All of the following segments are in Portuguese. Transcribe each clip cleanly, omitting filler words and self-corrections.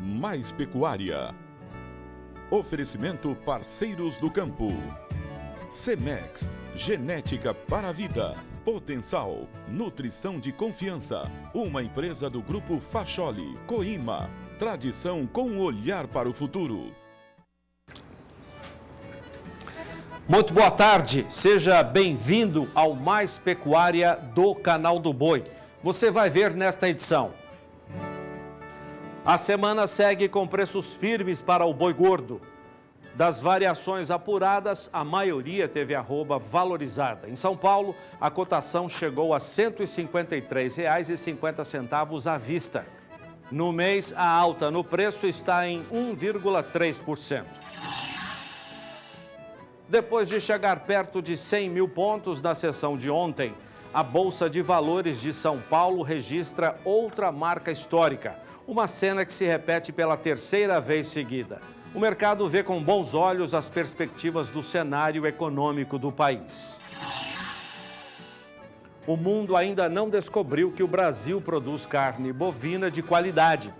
Mais Pecuária. Oferecimento Parceiros do Campo. Cemex, genética para a vida. Potensal, nutrição de confiança. Uma empresa do Grupo Facholi, Coima. Tradição com olhar para o futuro. Muito boa tarde, seja bem-vindo ao Mais Pecuária do Canal do Boi. Você vai ver nesta edição. A semana segue com preços firmes para o boi gordo. Das variações apuradas, a maioria teve arroba valorizada. Em São Paulo, a cotação chegou a R$ 153,50 à vista. No mês, a alta no preço está em 1,3%. Depois de chegar perto de 100 mil pontos na sessão de ontem, a Bolsa de Valores de São Paulo registra outra marca histórica, uma cena que se repete pela terceira vez seguida. O mercado vê com bons olhos as perspectivas do cenário econômico do país. O mundo ainda não descobriu que o Brasil produz carne bovina de qualidade.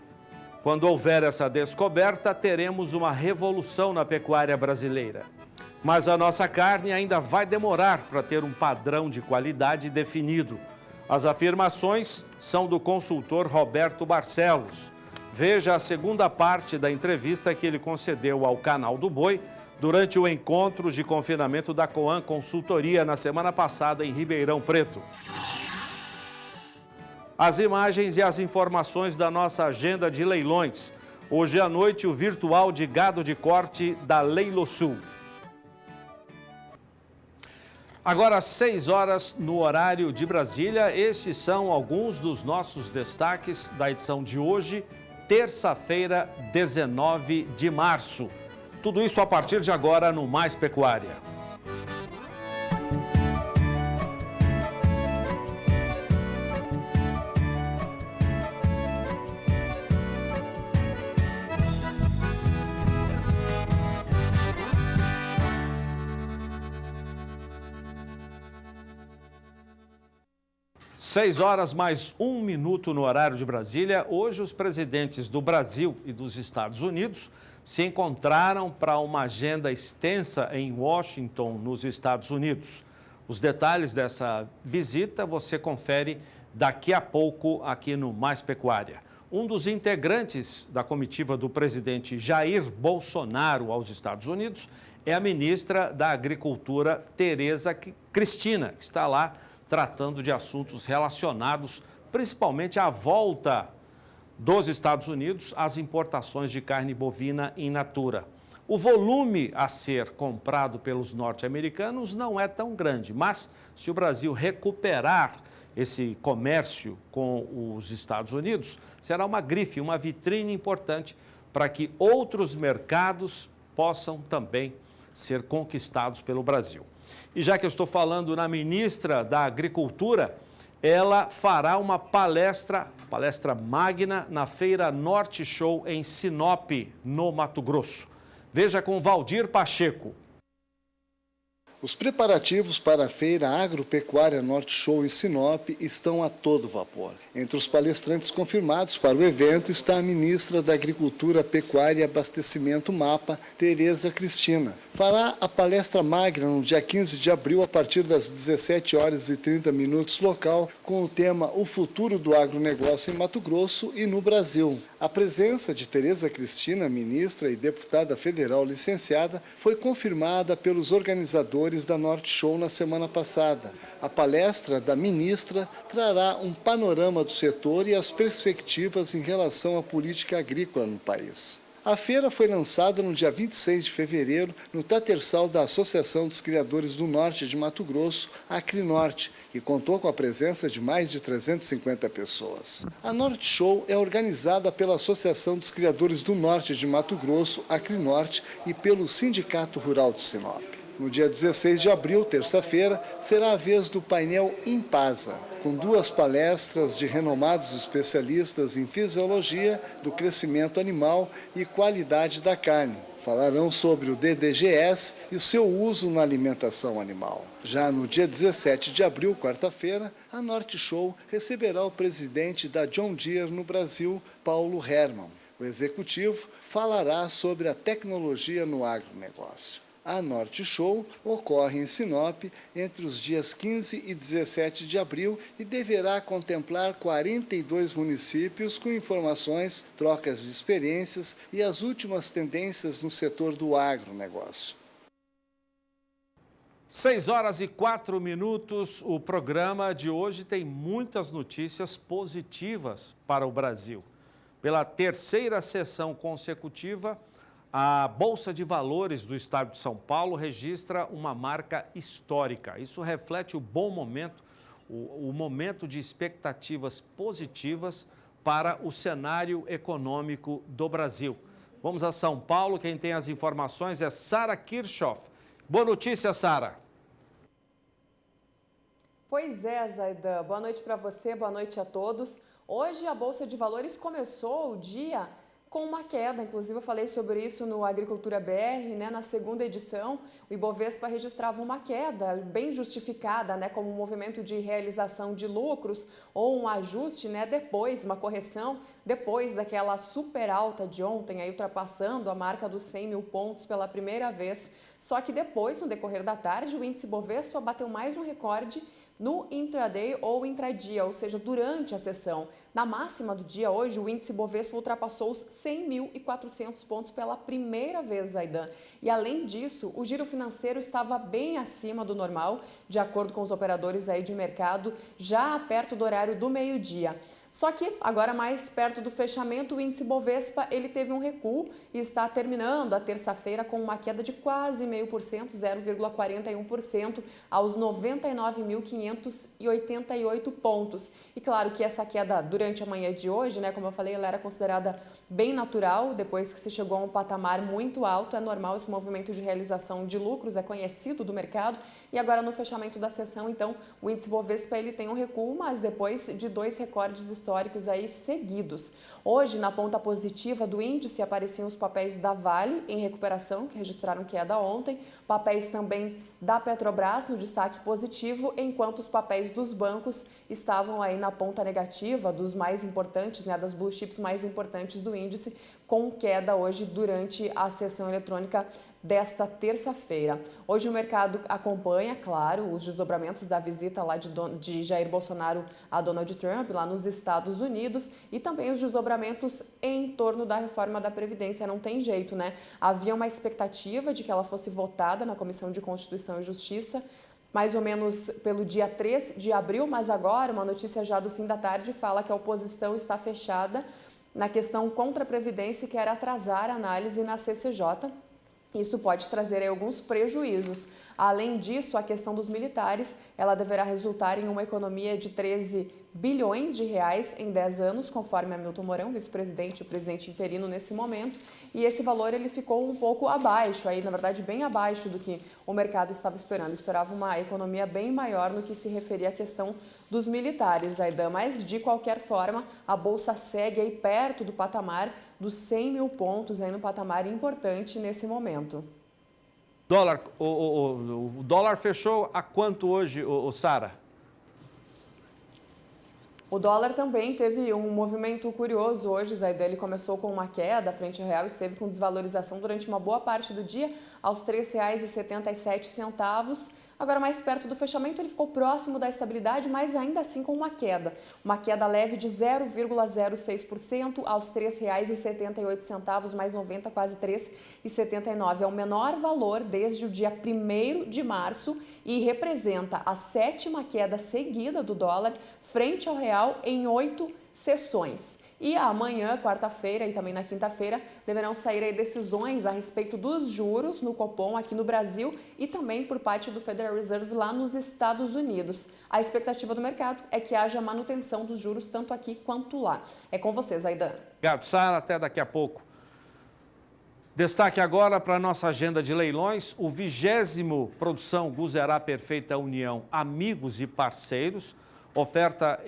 Quando houver essa descoberta, teremos uma revolução na pecuária brasileira. Mas a nossa carne ainda vai demorar para ter um padrão de qualidade definido. As afirmações são do consultor Roberto Barcelos. Veja a segunda parte da entrevista que ele concedeu ao Canal do Boi durante o encontro de confinamento da Coan Consultoria na semana passada em Ribeirão Preto. As imagens e as informações da nossa agenda de leilões. Hoje à noite, o virtual de gado de corte da Leilosul. Agora, às 6 horas no horário de Brasília, esses são alguns dos nossos destaques da edição de hoje, terça-feira, 19 de março. Tudo isso a partir de agora no Mais Pecuária. Seis horas mais 1 minuto no horário de Brasília. Hoje os presidentes do Brasil e dos Estados Unidos se encontraram para uma agenda extensa em Washington, nos Estados Unidos. Os detalhes dessa visita você confere daqui a pouco aqui no Mais Pecuária. Um dos integrantes da comitiva do presidente Jair Bolsonaro aos Estados Unidos é a ministra da Agricultura, Tereza Cristina, que está lá tratando de assuntos relacionados principalmente à volta dos Estados Unidos às importações de carne bovina in natura. O volume a ser comprado pelos norte-americanos não é tão grande, mas se o Brasil recuperar esse comércio com os Estados Unidos, será uma grife, uma vitrine importante para que outros mercados possam também ser conquistados pelo Brasil. E já que eu estou falando na ministra da Agricultura, ela fará uma palestra magna na Feira Norte Show em Sinop, no Mato Grosso. Veja com Valdir Pacheco. Os preparativos para a Feira Agropecuária Norte Show em Sinop estão a todo vapor. Entre os palestrantes confirmados para o evento está a ministra da Agricultura, Pecuária e Abastecimento MAPA, Tereza Cristina. Fará a palestra magna no dia 15 de abril, a partir das 17 horas e 30 minutos local, com o tema O Futuro do Agronegócio em Mato Grosso e no Brasil. A presença de Tereza Cristina, ministra e deputada federal licenciada, foi confirmada pelos organizadores da Norte Show na semana passada. A palestra da ministra trará um panorama do setor e as perspectivas em relação à política agrícola no país. A feira foi lançada no dia 26 de fevereiro no Tatersal da Associação dos Criadores do Norte de Mato Grosso, Acrinorte, e contou com a presença de mais de 350 pessoas. A Norte Show é organizada pela Associação dos Criadores do Norte de Mato Grosso, Acrinorte, e pelo Sindicato Rural de Sinop. No dia 16 de abril, terça-feira, será a vez do painel Impasa, com 2 palestras de renomados especialistas em fisiologia do crescimento animal e qualidade da carne. Falarão sobre o DDGS e o seu uso na alimentação animal. Já no dia 17 de abril, quarta-feira, a Norte Show receberá o presidente da John Deere no Brasil, Paulo Hermann. O executivo falará sobre a tecnologia no agronegócio. A Norte Show ocorre em Sinop entre os dias 15 e 17 de abril e deverá contemplar 42 municípios com informações, trocas de experiências e as últimas tendências no setor do agronegócio. 6h04. O programa de hoje tem muitas notícias positivas para o Brasil. Pela terceira sessão consecutiva, a Bolsa de Valores do Estado de São Paulo registra uma marca histórica. Isso reflete o bom momento, o momento de expectativas positivas para o cenário econômico do Brasil. Vamos a São Paulo, quem tem as informações é Sara Kirchhoff. Boa notícia, Sara. Pois é, Zaidan. Boa noite para você, boa noite a todos. Hoje a Bolsa de Valores começou o dia com uma queda, inclusive eu falei sobre isso no Agricultura BR, né? Na segunda edição, o Ibovespa registrava uma queda bem justificada, né? Como um movimento de realização de lucros ou um ajuste, né? Depois, uma correção, depois daquela super alta de ontem, aí ultrapassando a marca dos 100 mil pontos pela primeira vez. Só que depois, no decorrer da tarde, o índice Ibovespa bateu mais um recorde no intraday ou intradia, ou seja, durante a sessão. Na máxima do dia hoje, o índice Bovespa ultrapassou os 100.400 pontos pela primeira vez, Zaidan. E além disso, o giro financeiro estava bem acima do normal, de acordo com os operadores aí de mercado, já perto do horário do meio-dia. Só que agora mais perto do fechamento, o índice Bovespa ele teve um recuo e está terminando a terça-feira com uma queda de quase 0,5%, 0,41% aos 99.588 pontos. E claro que essa queda durante a manhã de hoje, né, como eu falei, ela era considerada bem natural, depois que se chegou a um patamar muito alto, é normal esse movimento de realização de lucros, é conhecido do mercado, e agora no fechamento da sessão, então, o índice Bovespa ele tem um recuo, mas depois de 2 recordes históricos aí seguidos. Hoje, na ponta positiva do índice, apareciam os papéis da Vale em recuperação, que registraram queda ontem, papéis também da Petrobras no destaque positivo, enquanto os papéis dos bancos estavam aí na ponta negativa, dos mais importantes, né, das blue chips mais importantes do índice, com queda hoje durante a sessão eletrônica desta terça-feira. Hoje o mercado acompanha, claro, os desdobramentos da visita lá de Jair Bolsonaro a Donald Trump, lá nos Estados Unidos, e também os desdobramentos em torno da reforma da Previdência. Não tem jeito, né? Havia uma expectativa de que ela fosse votada na Comissão de Constituição e Justiça, mais ou menos pelo dia 3 de abril, mas agora uma notícia já do fim da tarde fala que a oposição está fechada na questão contra a Previdência e quer atrasar a análise na CCJ. Isso pode trazer aí alguns prejuízos. Além disso, a questão dos militares, ela deverá resultar em uma economia de 13 bilhões de reais em 10 anos, conforme Hamilton Mourão, vice-presidente e presidente interino nesse momento. E esse valor ele ficou um pouco abaixo, aí, na verdade bem abaixo do que o mercado estava esperando. Esperava uma economia bem maior no que se referia à questão dos militares, Aidan. Mas, de qualquer forma, a Bolsa segue aí perto do patamar dos 100 mil pontos, aí no patamar importante nesse momento. O dólar fechou a quanto hoje, Sara? O dólar também teve um movimento curioso hoje, Zaidan. Ele começou com uma queda frente ao real, esteve com desvalorização durante uma boa parte do dia, aos R$ 3,77. Agora, mais perto do fechamento, ele ficou próximo da estabilidade, mas ainda assim com uma queda. Uma queda leve de 0,06% aos R$ 3,78, mais 90, quase R$ 3,79. É o menor valor desde o dia 1º de março e representa a 7ª queda seguida do dólar frente ao real em 8 sessões. E amanhã, quarta-feira e também na quinta-feira, deverão sair aí decisões a respeito dos juros no Copom aqui no Brasil e também por parte do Federal Reserve lá nos Estados Unidos. A expectativa do mercado é que haja manutenção dos juros tanto aqui quanto lá. É com vocês, Aidan. Obrigado, Sara. Até daqui a pouco. Destaque agora para a nossa agenda de leilões, o 20º Produção Guzerá Perfeita União Amigos e Parceiros. Oferta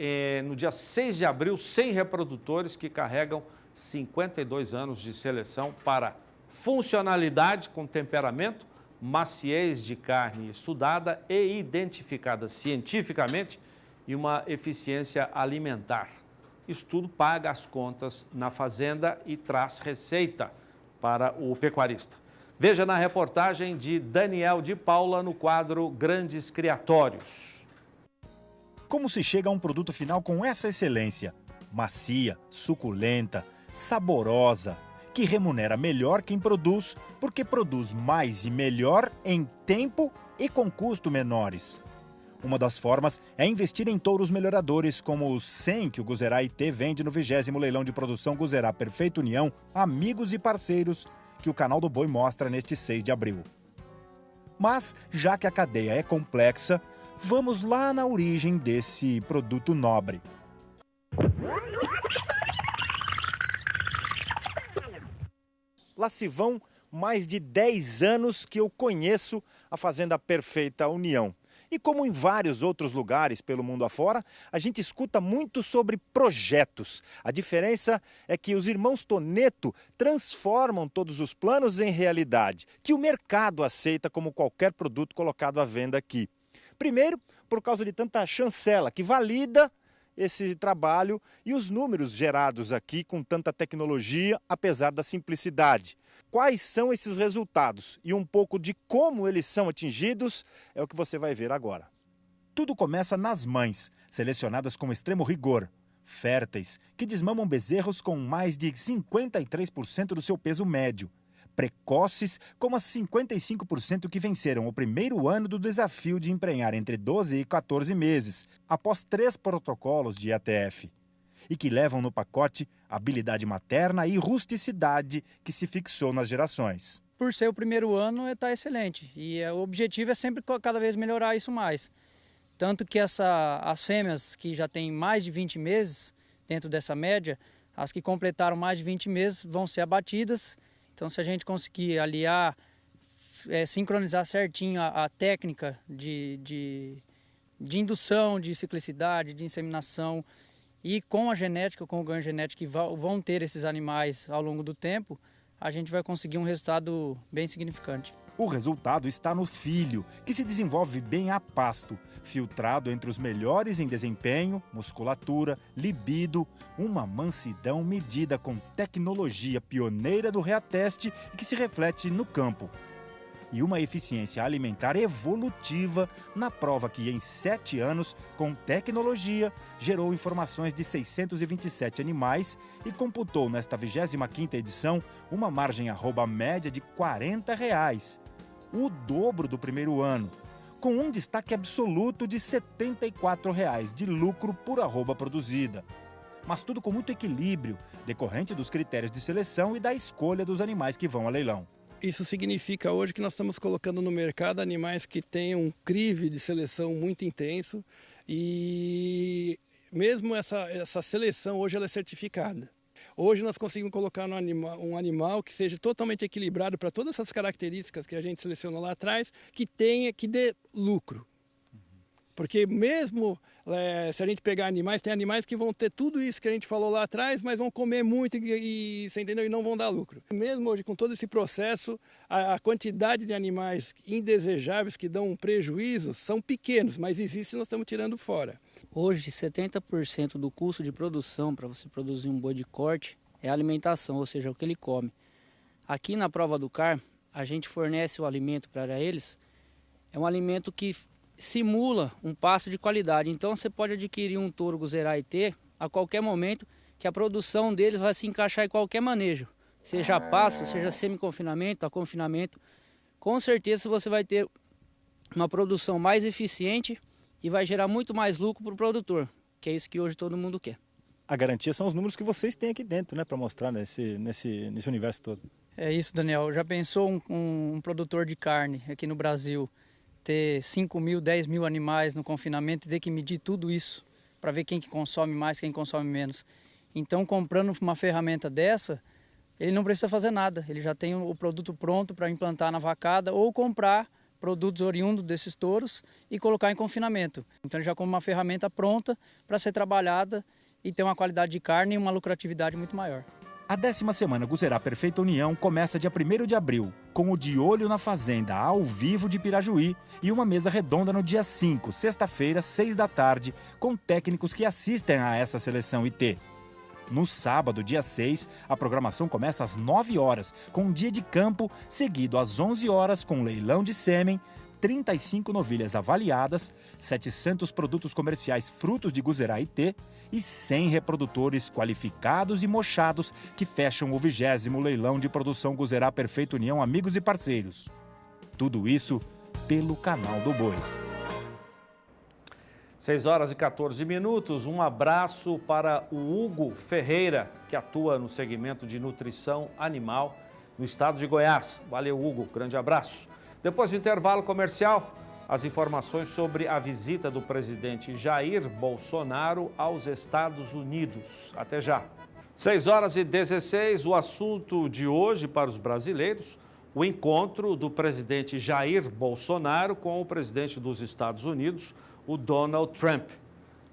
no dia 6 de abril, 100 reprodutores que carregam 52 anos de seleção para funcionalidade com temperamento, maciez de carne estudada e identificada cientificamente e uma eficiência alimentar. Isso tudo paga as contas na fazenda e traz receita para o pecuarista. Veja na reportagem de Daniel de Paula no quadro Grandes Criatórios. Como se chega a um produto final com essa excelência? Macia, suculenta, saborosa, que remunera melhor quem produz, porque produz mais e melhor em tempo e com custo menores. Uma das formas é investir em touros melhoradores, como os 100 que o Guzerá IT vende no 20º leilão de produção Guzerá Perfeita União, amigos e parceiros, que o canal do Boi mostra neste 6 de abril. Mas, já que a cadeia é complexa, vamos lá na origem desse produto nobre. Lá se vão mais de 10 anos que eu conheço a Fazenda Perfeita União. E como em vários outros lugares pelo mundo afora, a gente escuta muito sobre projetos. A diferença é que os irmãos Toneto transformam todos os planos em realidade, que o mercado aceita como qualquer produto colocado à venda aqui. Primeiro, por causa de tanta chancela que valida esse trabalho e os números gerados aqui com tanta tecnologia, apesar da simplicidade. Quais são esses resultados e um pouco de como eles são atingidos é o que você vai ver agora. Tudo começa nas mães, selecionadas com extremo rigor, férteis, que desmamam bezerros com mais de 53% do seu peso médio. Precoces, como as 55% que venceram o primeiro ano do desafio de emprenhar entre 12 e 14 meses, após 3 protocolos de IATF. E que levam no pacote habilidade materna e rusticidade que se fixou nas gerações. Por ser o primeiro ano, está excelente. E o objetivo é sempre cada vez melhorar isso mais. Tanto que as fêmeas que já têm mais de 20 meses, dentro dessa média, as que completaram mais de 20 meses vão ser abatidas. Então, se a gente conseguir aliar, sincronizar certinho a técnica de indução, de ciclicidade, de inseminação e com a genética, com o ganho genético que vão ter esses animais ao longo do tempo, a gente vai conseguir um resultado bem significante. O resultado está no filho, que se desenvolve bem a pasto, filtrado entre os melhores em desempenho, musculatura, libido, uma mansidão medida com tecnologia pioneira do reateste e que se reflete no campo. E uma eficiência alimentar evolutiva na prova que em 7 anos, com tecnologia, gerou informações de 627 animais e computou nesta 25ª edição uma margem arroba média de R$ 40, o dobro do primeiro ano, com um destaque absoluto de R$ 74 de lucro por arroba produzida. Mas tudo com muito equilíbrio, decorrente dos critérios de seleção e da escolha dos animais que vão a leilão. Isso significa hoje que nós estamos colocando no mercado animais que têm um crivo de seleção muito intenso e mesmo essa seleção hoje ela é certificada. Hoje nós conseguimos colocar um animal que seja totalmente equilibrado para todas essas características que a gente selecionou lá atrás, que dê lucro. Porque mesmo se a gente pegar animais, tem animais que vão ter tudo isso que a gente falou lá atrás, mas vão comer muito você entendeu? E não vão dar lucro. Mesmo hoje, com todo esse processo, a quantidade de animais indesejáveis que dão um prejuízo são pequenos, mas existem e nós estamos tirando fora. Hoje, 70% do custo de produção para você produzir um boi de corte é a alimentação, ou seja, o que ele come. Aqui na prova do CAR, a gente fornece o alimento para eles, é um alimento que simula um pasto de qualidade. Então você pode adquirir um touro Guzerá IT a qualquer momento, que a produção deles vai se encaixar em qualquer manejo, seja a pasto, seja semi-confinamento, a confinamento. Com certeza você vai ter uma produção mais eficiente e vai gerar muito mais lucro para o produtor, que é isso que hoje todo mundo quer. A garantia são os números que vocês têm aqui dentro, né, para mostrar nesse universo todo. É isso, Daniel. Já pensou um produtor de carne aqui no Brasil ter 5 mil, 10 mil animais no confinamento e ter que medir tudo isso para ver quem que consome mais, quem consome menos? Então, comprando uma ferramenta dessa, ele não precisa fazer nada. Ele já tem o produto pronto para implantar na vacada ou comprar produtos oriundos desses touros e colocar em confinamento. Então, ele já compra uma ferramenta pronta para ser trabalhada e ter uma qualidade de carne e uma lucratividade muito maior. A 10ª semana Guzerá Perfeita União começa dia 1º de abril, com o De Olho na Fazenda ao vivo de Pirajuí e uma mesa redonda no dia 5, sexta-feira, 6 da tarde, com técnicos que assistem a essa seleção IT. No sábado, dia 6, a programação começa às 9 horas, com um dia de campo, seguido às 11 horas com leilão de sêmen, 35 novilhas avaliadas, 700 produtos comerciais frutos de Guzerá IT e 100 reprodutores qualificados e mochados que fecham o 20º leilão de produção Guzerá Perfeita União Amigos e Parceiros. Tudo isso pelo canal do Boi. 6 horas e 14 minutos, um abraço para o Hugo Ferreira, que atua no segmento de nutrição animal no estado de Goiás. Valeu, Hugo, grande abraço. Depois do intervalo comercial, as informações sobre a visita do presidente Jair Bolsonaro aos Estados Unidos. Até já. 6 horas e 16, o assunto de hoje para os brasileiros, o encontro do presidente Jair Bolsonaro com o presidente dos Estados Unidos, o Donald Trump.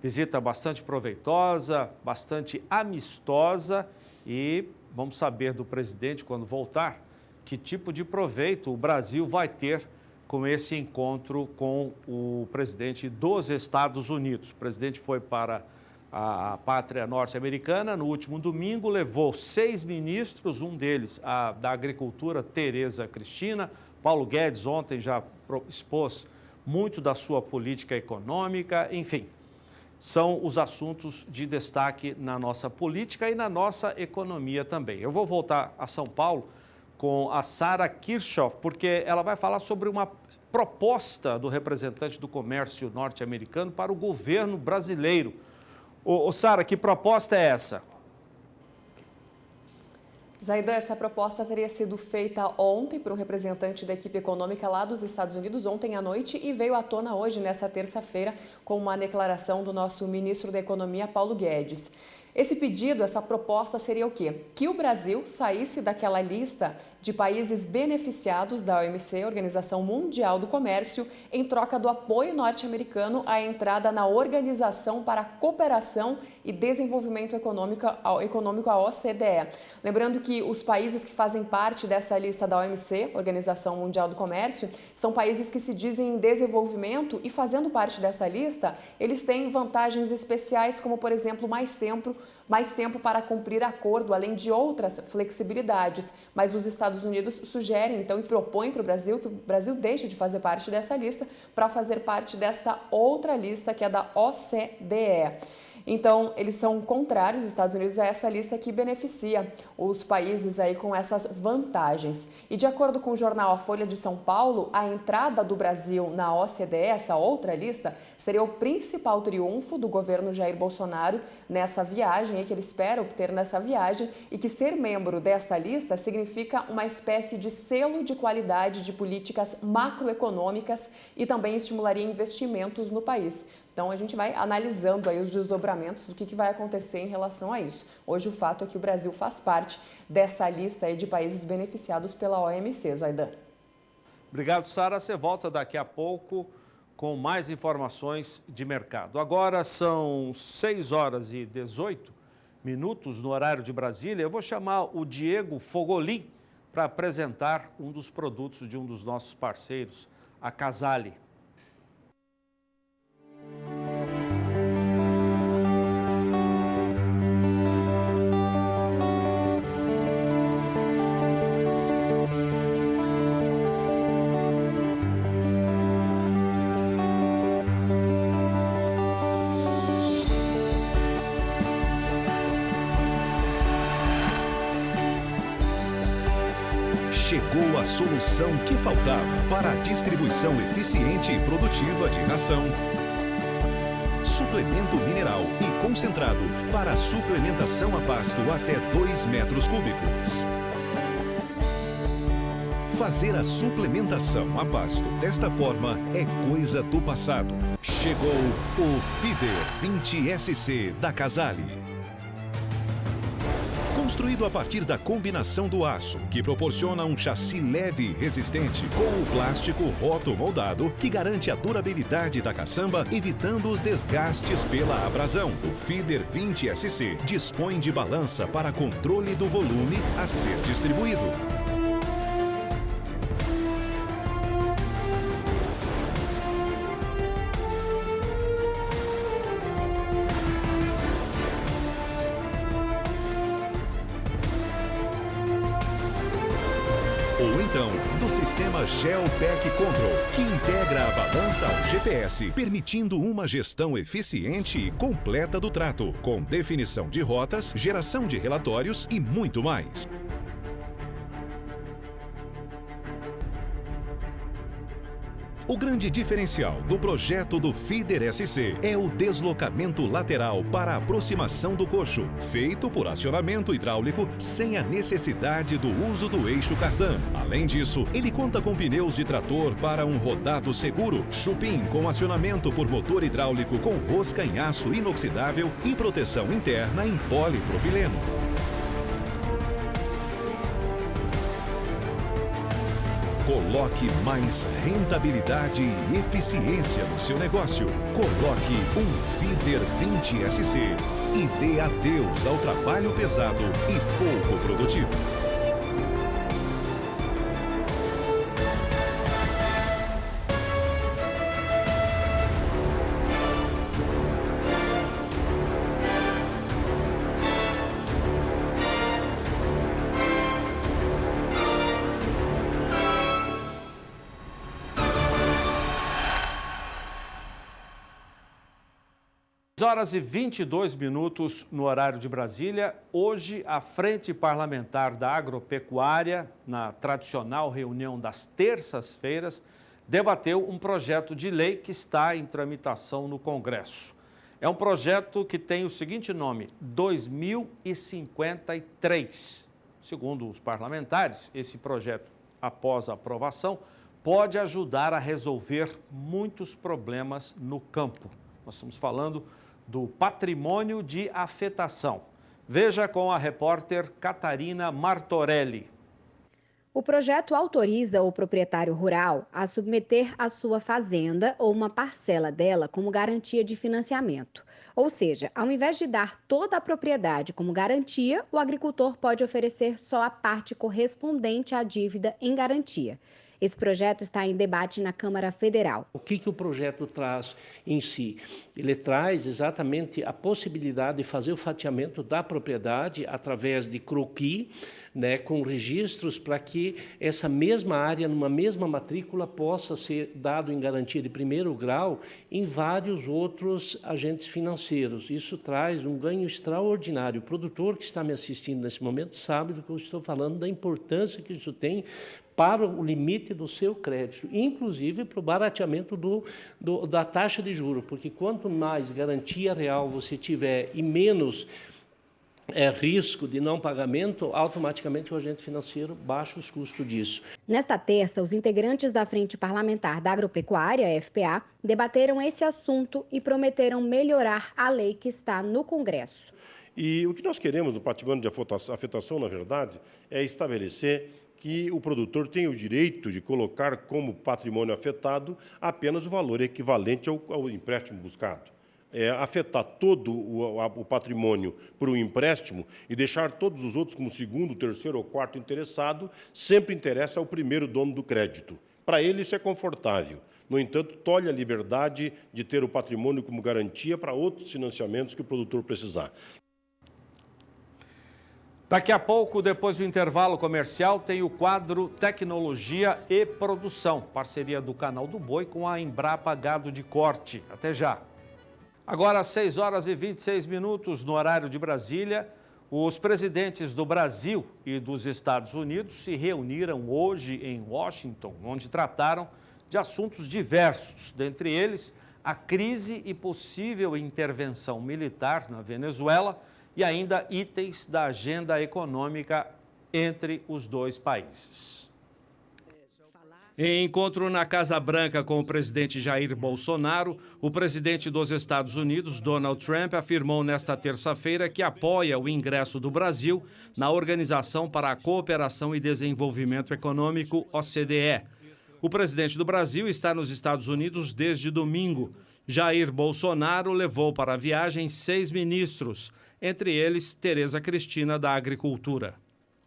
Visita bastante proveitosa, bastante amistosa e vamos saber do presidente, quando voltar, que tipo de proveito o Brasil vai ter com esse encontro com o presidente dos Estados Unidos. O presidente foi para a pátria norte-americana no último domingo, levou 6 ministros, um deles da Agricultura, Tereza Cristina. Paulo Guedes ontem já expôs muito da sua política econômica, enfim, são os assuntos de destaque na nossa política e na nossa economia também. Eu vou voltar a São Paulo com a Sara Kirchhoff, porque ela vai falar sobre uma proposta do representante do comércio norte-americano para o governo brasileiro. Sara, que proposta é essa? Zaidan, essa proposta teria sido feita ontem por um representante da equipe econômica lá dos Estados Unidos, ontem à noite, e veio à tona hoje, nesta terça-feira, com uma declaração do nosso ministro da Economia, Paulo Guedes. Esse pedido, essa proposta seria o quê? Que o Brasil saísse daquela lista de países beneficiados da OMC, Organização Mundial do Comércio, em troca do apoio norte-americano à entrada na Organização para a Cooperação e Desenvolvimento Econômico, a OCDE. Lembrando que os países que fazem parte dessa lista da OMC, Organização Mundial do Comércio, são países que se dizem em desenvolvimento e, fazendo parte dessa lista, eles têm vantagens especiais, como, por exemplo, mais tempo para cumprir acordo, além de outras flexibilidades. Mas os Estados Unidos sugerem, então, e propõem para o Brasil que o Brasil deixe de fazer parte dessa lista para fazer parte desta outra lista, que é da OCDE. Então, eles são contrários, os Estados Unidos, a essa lista que beneficia os países aí com essas vantagens. E de acordo com o jornal A Folha de São Paulo, a entrada do Brasil na OCDE, essa outra lista, seria o principal triunfo do governo Jair Bolsonaro nessa viagem, que ele espera obter nessa viagem, e que ser membro dessa lista significa uma espécie de selo de qualidade de políticas macroeconômicas e também estimularia investimentos no país. Então, a gente vai analisando aí os desdobramentos do que vai acontecer em relação a isso. Hoje, o fato é que o Brasil faz parte dessa lista aí de países beneficiados pela OMC, Zaidan. Obrigado, Sara. Você volta daqui a pouco com mais informações de mercado. Agora são 6 horas e 18 minutos no horário de Brasília. Eu vou chamar o Diego Fogolin para apresentar um dos produtos de um dos nossos parceiros, a Casale. Chegou a solução que faltava para a distribuição eficiente e produtiva de ração, suplemento mineral e concentrado para a suplementação a pasto até 2 metros cúbicos. Fazer a suplementação a pasto desta forma é coisa do passado. Chegou o Feeder 20SC da Casale. Construído a partir da combinação do aço, que proporciona um chassi leve e resistente, com o plástico roto-moldado, que garante a durabilidade da caçamba, evitando os desgastes pela abrasão. O Feeder 20SC dispõe de balança para controle do volume a ser distribuído. ou então do sistema GeoPack Control, que integra a balança ao GPS, permitindo uma gestão eficiente e completa do trato, com definição de rotas, geração de relatórios e muito mais. O grande diferencial do projeto do Feeder SC é o deslocamento lateral para a aproximação do coxo, feito por acionamento hidráulico sem a necessidade do uso do eixo cardan. Além disso, ele conta com pneus de trator para um rodado seguro, chupim com acionamento por motor hidráulico com rosca em aço inoxidável e proteção interna em polipropileno. Coloque mais rentabilidade e eficiência no seu negócio. Coloque um Feeder 20 SC e dê adeus ao trabalho pesado e pouco produtivo. Horas e 22 minutos no horário de Brasília. Hoje, a Frente Parlamentar da Agropecuária, na tradicional reunião das terças-feiras, debateu um projeto de lei que está em tramitação no Congresso. É um projeto que tem o seguinte nome, 2053. Segundo os parlamentares, esse projeto, após a aprovação, pode ajudar a resolver muitos problemas no campo. Nós estamos falando do patrimônio de afetação. Veja com a repórter Catarina Martorelli. O projeto autoriza o proprietário rural a submeter a sua fazenda ou uma parcela dela como garantia de financiamento. Ou seja, ao invés de dar toda a propriedade como garantia, o agricultor pode oferecer só a parte correspondente à dívida em garantia. Esse projeto está em debate na Câmara Federal. O que o projeto traz em si? Ele traz exatamente a possibilidade de fazer o fatiamento da propriedade através de croquis, com registros para que essa mesma área, numa mesma matrícula, possa ser dado em garantia de primeiro grau em vários outros agentes financeiros. Isso traz um ganho extraordinário. O produtor que está me assistindo nesse momento sabe do que eu estou falando, da importância que isso tem para o limite do seu crédito, inclusive para o barateamento da taxa de juros, porque quanto mais garantia real você tiver e menos risco de não pagamento, automaticamente o agente financeiro baixa os custos disso. Nesta terça, os integrantes da Frente Parlamentar da Agropecuária, FPA, debateram esse assunto e prometeram melhorar a lei que está no Congresso. E o que nós queremos no patrimônio de afetação, na verdade, é estabelecer que o produtor tem o direito de colocar como patrimônio afetado apenas o valor equivalente ao empréstimo buscado. Afetar todo o patrimônio por um empréstimo e deixar todos os outros como segundo, terceiro ou quarto interessado, sempre interessa ao primeiro dono do crédito. Para ele isso é confortável. No entanto, tolhe a liberdade de ter o patrimônio como garantia para outros financiamentos que o produtor precisar. Daqui a pouco, depois do intervalo comercial, tem o quadro Tecnologia e Produção, parceria do Canal do Boi com a Embrapa Gado de Corte. Até já. Agora, às 6 horas e 26 minutos no horário de Brasília, os presidentes do Brasil e dos Estados Unidos se reuniram hoje em Washington, onde trataram de assuntos diversos, dentre eles a crise e possível intervenção militar na Venezuela, e ainda itens da agenda econômica entre os dois países. Em encontro na Casa Branca com o presidente Jair Bolsonaro, o presidente dos Estados Unidos, Donald Trump, afirmou nesta terça-feira que apoia o ingresso do Brasil na Organização para a Cooperação e Desenvolvimento Econômico, OCDE. O presidente do Brasil está nos Estados Unidos desde domingo. Jair Bolsonaro levou para a viagem 6 ministros, entre eles Tereza Cristina, da Agricultura.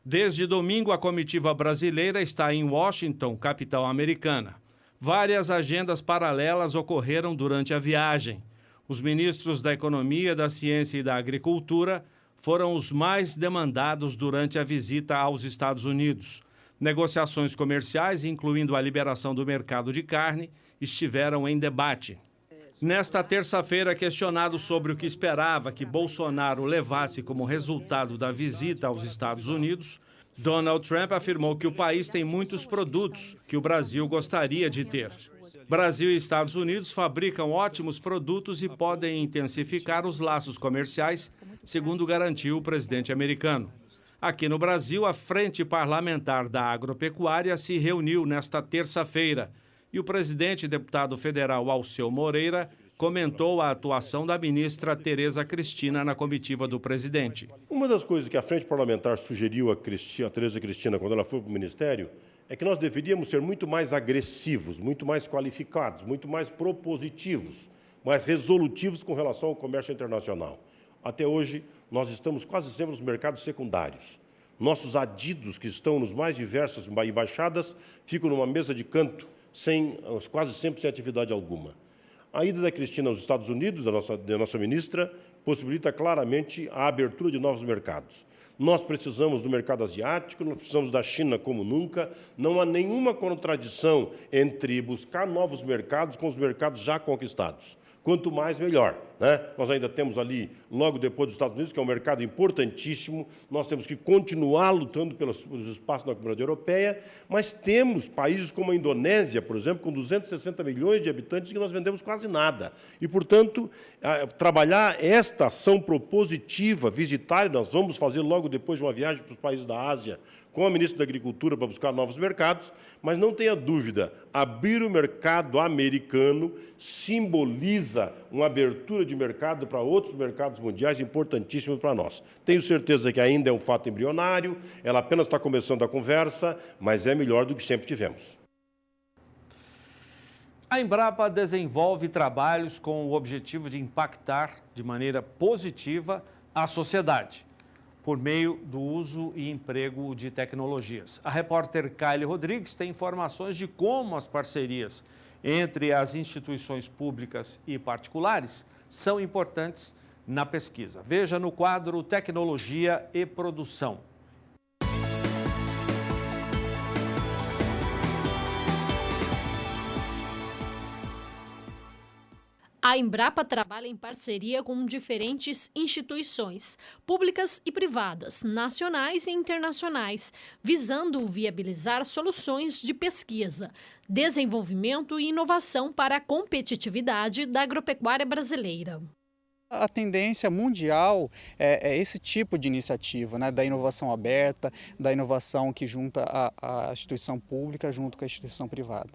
Desde domingo, a comitiva brasileira está em Washington, capital americana. Várias agendas paralelas ocorreram durante a viagem. Os ministros da Economia, da Ciência e da Agricultura foram os mais demandados durante a visita aos Estados Unidos. Negociações comerciais, incluindo a liberação do mercado de carne, estiveram em debate. Nesta terça-feira, questionado sobre o que esperava que Bolsonaro levasse como resultado da visita aos Estados Unidos, Donald Trump afirmou que o país tem muitos produtos que o Brasil gostaria de ter. Brasil e Estados Unidos fabricam ótimos produtos e podem intensificar os laços comerciais, segundo garantiu o presidente americano. Aqui no Brasil, a Frente Parlamentar da Agropecuária se reuniu nesta terça-feira e o presidente e deputado federal Alceu Moreira comentou a atuação da ministra Tereza Cristina na comitiva do presidente. Uma das coisas que a Frente Parlamentar sugeriu a Tereza Cristina quando ela foi para o Ministério é que nós deveríamos ser muito mais agressivos, muito mais qualificados, muito mais propositivos, mais resolutivos com relação ao comércio internacional. Até hoje, nós estamos quase sempre nos mercados secundários. Nossos adidos, que estão nos mais diversas embaixadas, ficam numa mesa de canto, quase sempre sem atividade alguma. A ida da Cristina aos Estados Unidos, da nossa ministra, possibilita claramente a abertura de novos mercados. Nós precisamos do mercado asiático, nós precisamos da China como nunca. Não há nenhuma contradição entre buscar novos mercados com os mercados já conquistados. Quanto mais, melhor, né? Nós ainda temos ali, logo depois dos Estados Unidos, que é um mercado importantíssimo, nós temos que continuar lutando pelos espaços na Comunidade Europeia, mas temos países como a Indonésia, por exemplo, com 260 milhões de habitantes, que nós vendemos quase nada. E, portanto, trabalhar esta ação propositiva, visitar, nós vamos fazer logo depois de uma viagem para os países da Ásia, com a ministra da Agricultura para buscar novos mercados, mas não tenha dúvida, abrir o mercado americano simboliza uma abertura de mercado para outros mercados mundiais importantíssimos para nós. Tenho certeza que ainda é um fato embrionário, ela apenas está começando a conversa, mas é melhor do que sempre tivemos. A Embrapa desenvolve trabalhos com o objetivo de impactar de maneira positiva a sociedade, por meio do uso e emprego de tecnologias. A repórter Kylie Rodrigues tem informações de como as parcerias entre as instituições públicas e particulares são importantes na pesquisa. Veja no quadro Tecnologia e Produção. A Embrapa trabalha em parceria com diferentes instituições, públicas e privadas, nacionais e internacionais, visando viabilizar soluções de pesquisa, desenvolvimento e inovação para a competitividade da agropecuária brasileira. A tendência mundial é esse tipo de iniciativa, né, da inovação aberta, da inovação que junta a instituição pública junto com a instituição privada.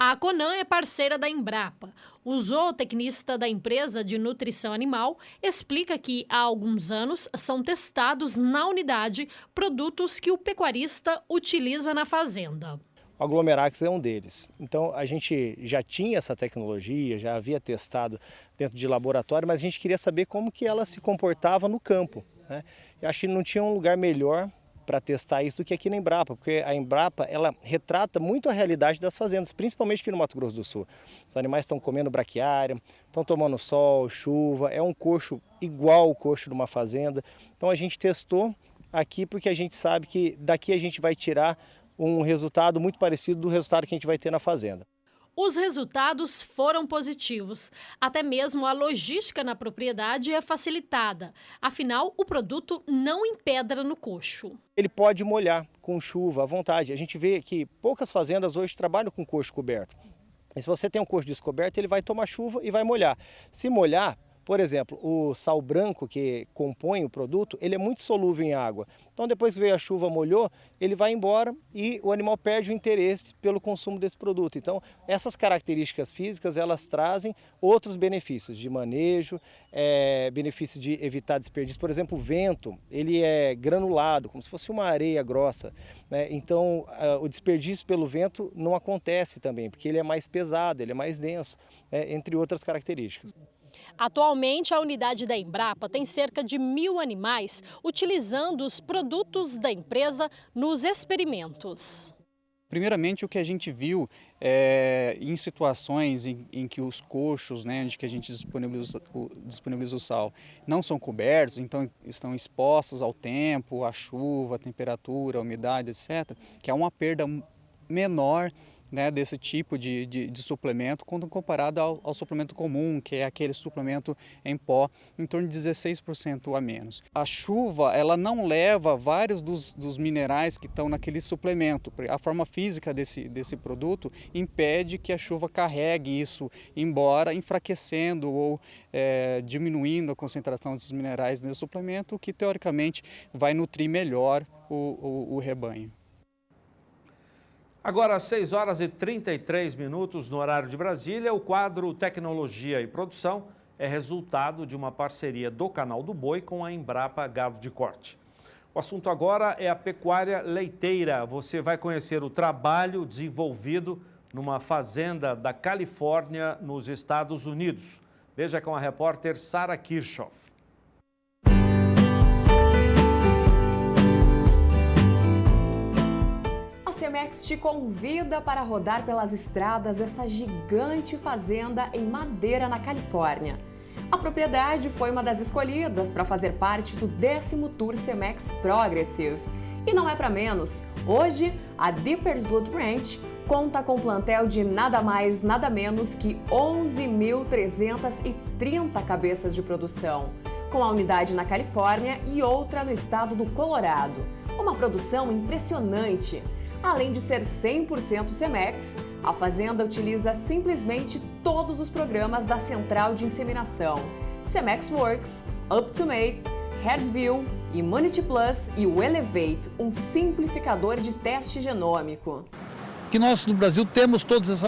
A Conan é parceira da Embrapa. O zootecnista da empresa de nutrição animal explica que há alguns anos são testados na unidade produtos que o pecuarista utiliza na fazenda. O Aglomerax é um deles. Então a gente já tinha essa tecnologia, já havia testado dentro de laboratório, mas a gente queria saber como que ela se comportava no campo, né? Eu acho que não tinha um lugar melhor para testar isso do que aqui na Embrapa, porque a Embrapa ela retrata muito a realidade das fazendas, principalmente aqui no Mato Grosso do Sul. Os animais estão comendo braquiária, estão tomando sol, chuva, é um coxo igual o coxo de uma fazenda. Então a gente testou aqui porque a gente sabe que daqui a gente vai tirar um resultado muito parecido do resultado que a gente vai ter na fazenda. Os resultados foram positivos. Até mesmo a logística na propriedade é facilitada. Afinal, o produto não empedra no coxo. Ele pode molhar com chuva à vontade. A gente vê que poucas fazendas hoje trabalham com coxo coberto. E se você tem um coxo descoberto, ele vai tomar chuva e vai molhar. Se molhar, por exemplo, o sal branco que compõe o produto, ele é muito solúvel em água. Então depois que veio a chuva, molhou, ele vai embora e o animal perde o interesse pelo consumo desse produto. Então essas características físicas, elas trazem outros benefícios de manejo, benefício de evitar desperdício. Por exemplo, o vento, ele é granulado, como se fosse uma areia grossa, né? Então o desperdício pelo vento não acontece também, porque ele é mais pesado, ele é mais denso, né? Entre outras características. Atualmente, a unidade da Embrapa tem cerca de 1.000 animais utilizando os produtos da empresa nos experimentos. Primeiramente, o que a gente viu em situações em que os coxos, né, onde que a gente disponibiliza o sal, não são cobertos, então estão expostos ao tempo, à chuva, à temperatura, à umidade, etc., que há uma perda menor, né, desse tipo de suplemento quando comparado ao suplemento comum, que é aquele suplemento em pó, em torno de 16% a menos. A chuva, ela não leva vários dos minerais que estão naquele suplemento. A forma física desse produto impede que a chuva carregue isso embora, enfraquecendo ou diminuindo a concentração desses minerais nesse suplemento, o que teoricamente vai nutrir melhor o rebanho. Agora, às 6 horas e 33 minutos no horário de Brasília, o quadro Tecnologia e Produção é resultado de uma parceria do Canal do Boi com a Embrapa Gado de Corte. O assunto agora é a pecuária leiteira. Você vai conhecer o trabalho desenvolvido numa fazenda da Califórnia, nos Estados Unidos. Veja com a repórter Sara Kirchhoff. A Cemex te convida para rodar pelas estradas essa gigante fazenda em Madeira, na Califórnia. A propriedade foi uma das escolhidas para fazer parte do 10º Tour Cemex Progressive. E não é para menos. Hoje, a Dipperswood Ranch conta com um plantel de nada mais, nada menos que 11.330 cabeças de produção, com a unidade na Califórnia e outra no estado do Colorado. Uma produção impressionante. Além de ser 100% Cemex, a fazenda utiliza simplesmente todos os programas da central de inseminação: Cemex Works, Up2Mate, HerdView, Immunity Plus e o Elevate, um simplificador de teste genômico. Que nós no Brasil temos todos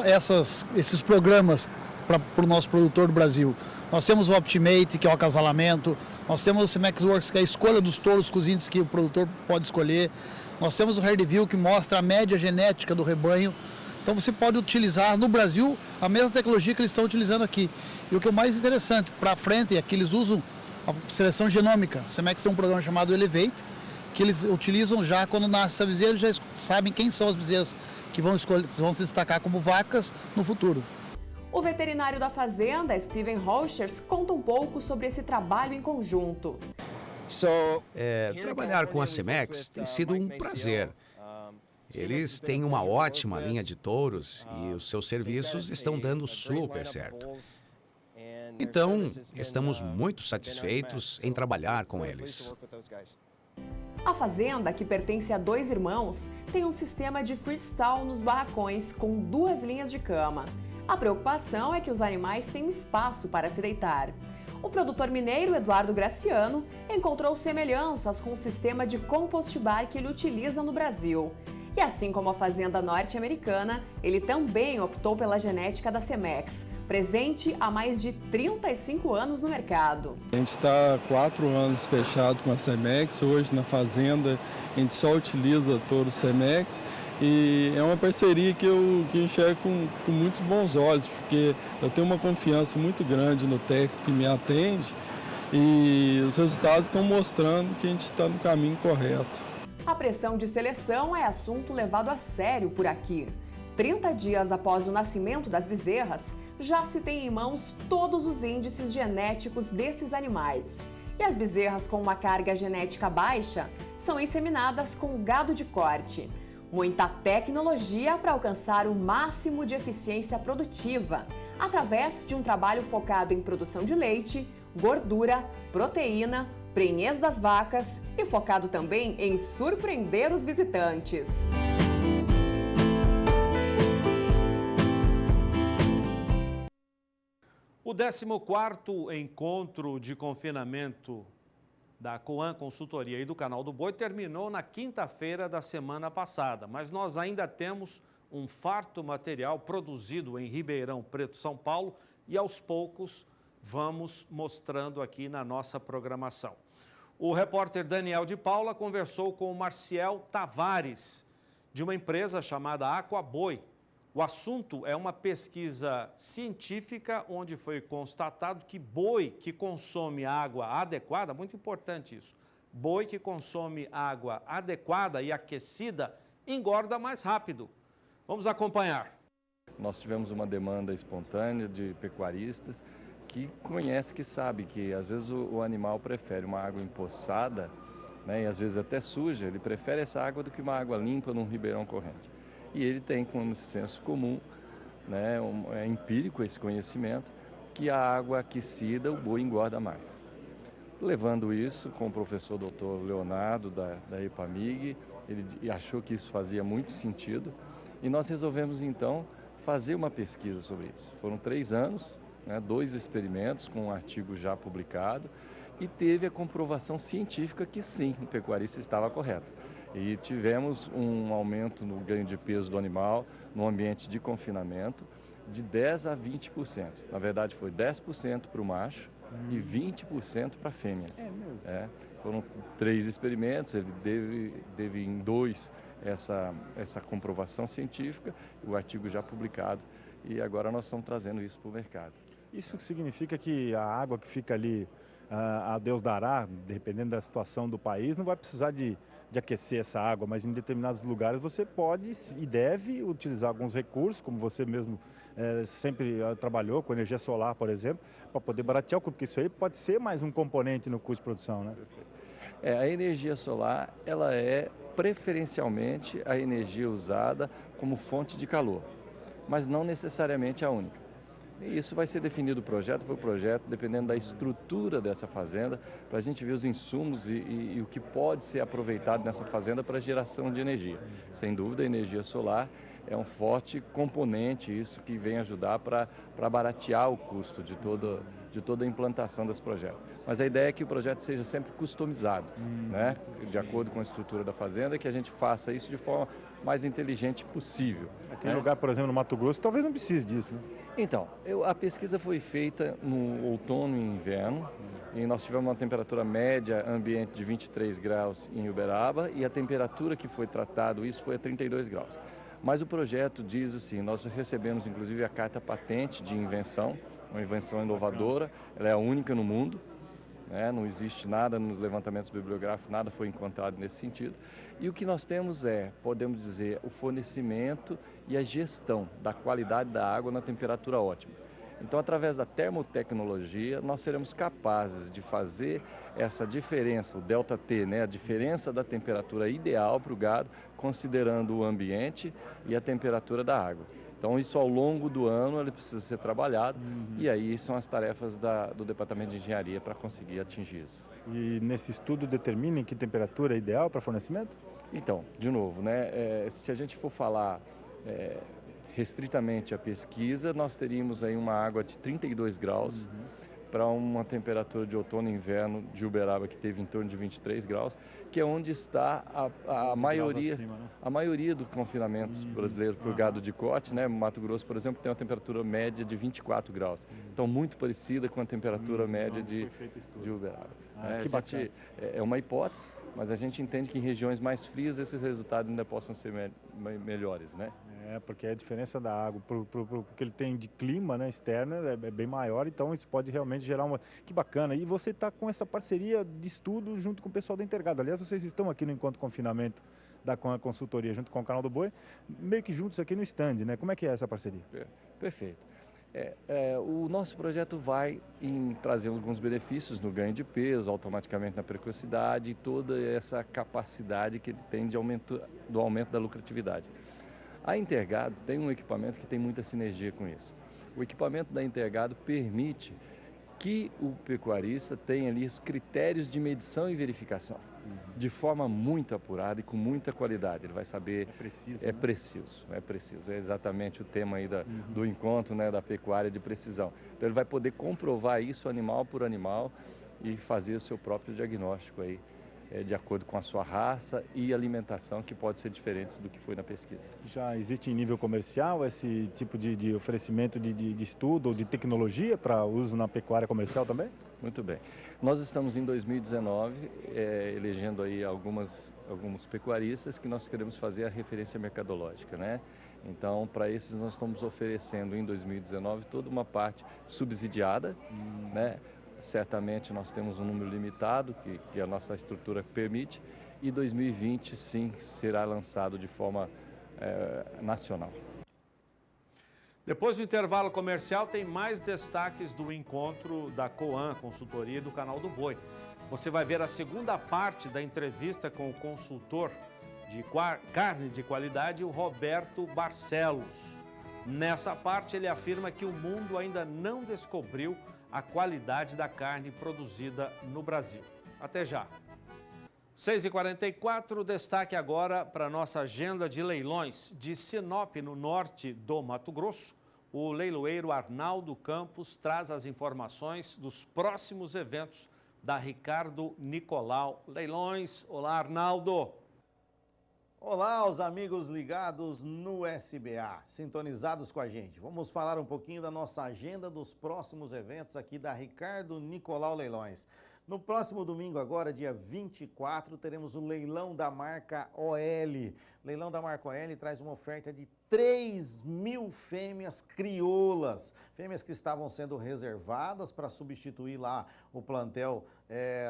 esses programas para o nosso produtor do Brasil. Nós temos o Optimate, que é o acasalamento, nós temos o Cemex Works, que é a escolha dos touros com os índices que o produtor pode escolher. Nós temos o HerdView, que mostra a média genética do rebanho. Então você pode utilizar no Brasil a mesma tecnologia que eles estão utilizando aqui. E o que é mais interessante, para frente, é que eles usam a seleção genômica. O Cemex tem um programa chamado Elevate, que eles utilizam já quando nasce essa bezerra, eles já sabem quem são as bezerras que vão se destacar como vacas no futuro. O veterinário da fazenda, Steven Rochers, conta um pouco sobre esse trabalho em conjunto. Trabalhar com a Cemex tem sido um prazer. Eles têm uma ótima linha de touros e os seus serviços estão dando super certo. Então, estamos muito satisfeitos em trabalhar com eles. A fazenda, que pertence a 2 irmãos, tem um sistema de freestyle nos barracões com 2 linhas de cama. A preocupação é que os animais tenham espaço para se deitar. O produtor mineiro Eduardo Graciano encontrou semelhanças com o sistema de compost bar que ele utiliza no Brasil. E assim como a fazenda norte-americana, ele também optou pela genética da Cemex, presente há mais de 35 anos no mercado. A gente está há 4 anos fechado com a Cemex. Hoje na fazenda a gente só utiliza touro Cemex. E é uma parceria que eu enxergo com muitos bons olhos, porque eu tenho uma confiança muito grande no técnico que me atende e os resultados estão mostrando que a gente está no caminho correto. A pressão de seleção é assunto levado a sério por aqui. 30 dias após o nascimento das bezerras, já se tem em mãos todos os índices genéticos desses animais. E as bezerras com uma carga genética baixa são inseminadas com gado de corte. Muita tecnologia para alcançar o máximo de eficiência produtiva, através de um trabalho focado em produção de leite, gordura, proteína, prenhez das vacas e focado também em surpreender os visitantes. O 14º encontro de confinamento da Coan Consultoria e do Canal do Boi terminou na quinta-feira da semana passada, mas nós ainda temos um farto material produzido em Ribeirão Preto, São Paulo, e aos poucos vamos mostrando aqui na nossa programação. O repórter Daniel de Paula conversou com o Marciel Tavares, de uma empresa chamada Aquaboi. O assunto é uma pesquisa científica onde foi constatado que boi que consome água adequada, muito importante isso, boi que consome água adequada e aquecida engorda mais rápido. Vamos acompanhar. Nós tivemos uma demanda espontânea de pecuaristas que conhece, que sabe que às vezes o animal prefere uma água empoçada, né, e às vezes até suja, ele prefere essa água do que uma água limpa num ribeirão corrente. E ele tem como senso comum, né, é empírico esse conhecimento, que a água aquecida o boi engorda mais. Levando isso com o professor Dr. Leonardo da EPAMIG, ele achou que isso fazia muito sentido e nós resolvemos então fazer uma pesquisa sobre isso. Foram 3 anos, né, 2 experimentos com um artigo já publicado e teve a comprovação científica que sim, o pecuarista estava correto. E tivemos um aumento no ganho de peso do animal no ambiente de confinamento de 10% a 20%. Na verdade foi 10% para o macho e 20% para a fêmea. É mesmo? Foram 3 experimentos, ele teve em 2 essa comprovação científica, o artigo já publicado, e agora nós estamos trazendo isso para o mercado. Isso significa que a água que fica ali, a Deus dará, dependendo da situação do país, não vai precisar de aquecer essa água, mas em determinados lugares você pode e deve utilizar alguns recursos, como você mesmo sempre trabalhou com energia solar, por exemplo, para poder baratear o custo, porque isso aí pode ser mais um componente no custo de produção, né? A energia solar, ela é preferencialmente a energia usada como fonte de calor, mas não necessariamente a única. E isso vai ser definido projeto por projeto, dependendo da estrutura dessa fazenda, para a gente ver os insumos e o que pode ser aproveitado nessa fazenda para geração de energia. Sem dúvida, a energia solar é um forte componente, isso que vem ajudar para baratear o custo de toda a implantação desse projeto. Mas a ideia é que o projeto seja sempre customizado, né? De acordo com a estrutura da fazenda, que a gente faça isso de forma mais inteligente possível. Tem lugar, por exemplo, no Mato Grosso, talvez não precise disso, né? Então, a pesquisa foi feita no outono e inverno, e nós tivemos uma temperatura média ambiente de 23 graus em Uberaba, e a temperatura que foi tratado isso foi a 32 graus. Mas o projeto diz assim, nós recebemos inclusive a carta patente de invenção, uma invenção inovadora, ela é a única no mundo, né? Não existe nada nos levantamentos bibliográficos, nada foi encontrado nesse sentido. E o que nós temos podemos dizer, o fornecimento e a gestão da qualidade da água na temperatura ótima. Então, através da termotecnologia, nós seremos capazes de fazer essa diferença, o ΔT, né? A diferença da temperatura ideal para o gado, considerando o ambiente e a temperatura da água. Então, isso ao longo do ano ele precisa ser trabalhado e aí são as tarefas do Departamento de Engenharia para conseguir atingir isso. E nesse estudo determina em que temperatura é ideal para fornecimento? Então, de novo, né? Se a gente for falar restritamente a pesquisa, nós teríamos aí uma água de 32 graus para uma temperatura de outono e inverno de Uberaba que teve em torno de 23 graus, que é onde está a maioria, acima, né? A maioria do confinamento brasileiro para o gado de corte, né? Mato Grosso, por exemplo, tem uma temperatura média de 24 graus. Então, muito parecida com a temperatura média de Uberaba. É uma hipótese, mas a gente entende que em regiões mais frias esses resultados ainda possam ser melhores, né? Porque a diferença da água pro que ele tem de clima, né, externo é bem maior, então isso pode realmente gerar uma... Que bacana! E você está com essa parceria de estudo junto com o pessoal da Intergado. Aliás, vocês estão aqui no Encontro Confinamento com a consultoria junto com o Canal do Boi, meio que juntos aqui no stand, né? Como é que é essa parceria? Perfeito. O nosso projeto vai trazer alguns benefícios no ganho de peso, automaticamente na precocidade e toda essa capacidade que ele tem do aumento da lucratividade. A Intergado tem um equipamento que tem muita sinergia com isso. O equipamento da Intergado permite que o pecuarista tenha ali os critérios de medição e verificação, de forma muito apurada e com muita qualidade. Ele vai saber... É preciso. É exatamente o tema aí do encontro, né, da pecuária de precisão. Então ele vai poder comprovar isso animal por animal e fazer o seu próprio diagnóstico aí, de acordo com a sua raça e alimentação, que pode ser diferente do que foi na pesquisa. Já existe em nível comercial esse tipo de oferecimento de estudo ou de tecnologia para uso na pecuária comercial também? Muito bem. Nós estamos em 2019 elegendo aí alguns pecuaristas que nós queremos fazer a referência mercadológica, né? Então, para esses nós estamos oferecendo em 2019 toda uma parte subsidiada, né? Certamente nós temos um número limitado que a nossa estrutura permite e 2020 sim será lançado de forma nacional. Depois do intervalo comercial, tem mais destaques do encontro da Coan, consultoria do Canal do Boi. Você vai ver a segunda parte da entrevista com o consultor de carne de qualidade, o Roberto Barcelos. Nessa parte, ele afirma que o mundo ainda não descobriu a qualidade da carne produzida no Brasil. Até já! 6h44, destaque agora para a nossa agenda de leilões. De Sinop, no norte do Mato Grosso, o leiloeiro Arnaldo Campos traz as informações dos próximos eventos da Ricardo Nicolau Leilões. Olá, Arnaldo! Olá, os amigos ligados no SBA, sintonizados com a gente. Vamos falar um pouquinho da nossa agenda dos próximos eventos aqui da Ricardo Nicolau Leilões. No próximo domingo agora, dia 24, teremos o leilão da marca OL. Leilão da marca OL traz uma oferta de 3.000 fêmeas crioulas. Fêmeas que estavam sendo reservadas para substituir lá o plantel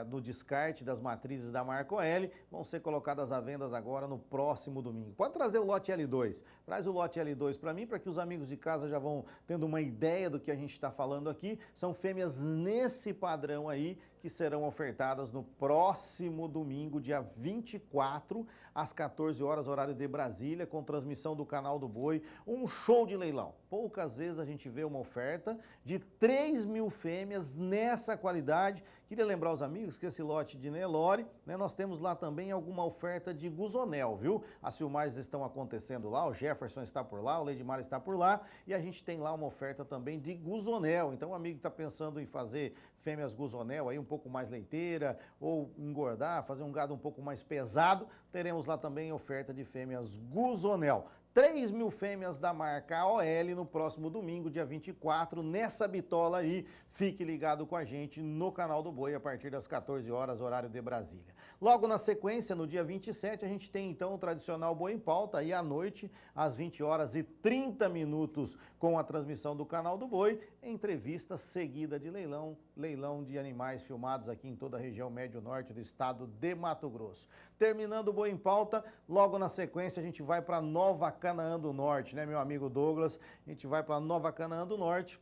do descarte das matrizes da marca OL. Vão ser colocadas à venda agora no próximo domingo. Pode trazer o lote L2. Traz o lote L2 para mim, para que os amigos de casa já vão tendo uma ideia do que a gente está falando aqui. São fêmeas nesse padrão aí, que serão ofertadas no próximo domingo, dia 24, às 14 horas, horário de Brasília, com transmissão do Canal do Boi. Um show de leilão. Poucas vezes a gente vê uma oferta de 3.000 fêmeas nessa qualidade. Queria lembrar os amigos que esse lote de Nelore, né, nós temos lá também alguma oferta de Guzonel, viu? As filmagens estão acontecendo lá, o Jefferson está por lá, o Leidmar está por lá, e a gente tem lá uma oferta também de Guzonel. Então o amigo que está pensando em fazer fêmeas Guzonel aí um pouco mais leiteira, ou engordar, fazer um gado um pouco mais pesado, teremos lá também oferta de fêmeas Guzonel. 3.000 fêmeas da marca OL no próximo domingo, dia 24, nessa bitola aí. Fique ligado com a gente no Canal do Boi a partir das 14 horas, horário de Brasília. Logo na sequência, no dia 27, a gente tem então o tradicional Boi em Pauta, aí à noite, às 20 horas e 30 minutos, com a transmissão do Canal do Boi, entrevista seguida de leilão de animais filmados aqui em toda a região médio-norte do estado de Mato Grosso. Terminando o Boi em Pauta, logo na sequência a gente vai para Nova Canaã do Norte, né, meu amigo Douglas? A gente vai para Nova Canaã do Norte,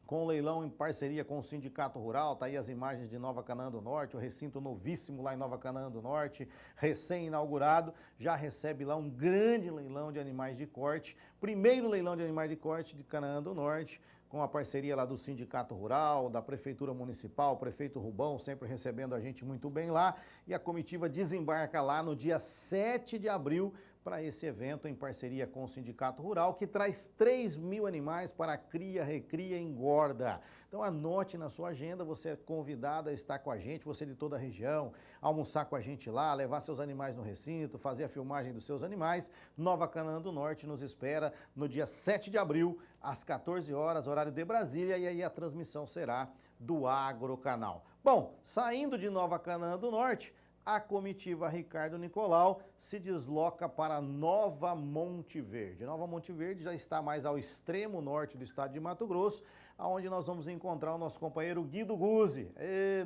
com o leilão em parceria com o Sindicato Rural. Tá aí as imagens de Nova Canaã do Norte, o recinto novíssimo lá em Nova Canaã do Norte, recém-inaugurado, já recebe lá um grande leilão de animais de corte, primeiro leilão de animais de corte de Canaã do Norte, com a parceria lá do Sindicato Rural, da Prefeitura Municipal, o prefeito Rubão sempre recebendo a gente muito bem lá, e a comitiva desembarca lá no dia 7 de abril para esse evento em parceria com o Sindicato Rural, que traz 3.000 animais para cria, recria e engorda. Então anote na sua agenda, você é convidado a estar com a gente, você de toda a região, almoçar com a gente lá, levar seus animais no recinto, fazer a filmagem dos seus animais. Nova Canaã do Norte nos espera no dia 7 de abril, às 14 horas, horário de Brasília, e aí a transmissão será do Agrocanal. Bom, saindo de Nova Canaã do Norte, a comitiva Ricardo Nicolau se desloca para Nova Monte Verde. Nova Monte Verde já está mais ao extremo norte do estado de Mato Grosso, onde nós vamos encontrar o nosso companheiro Guido Guzzi.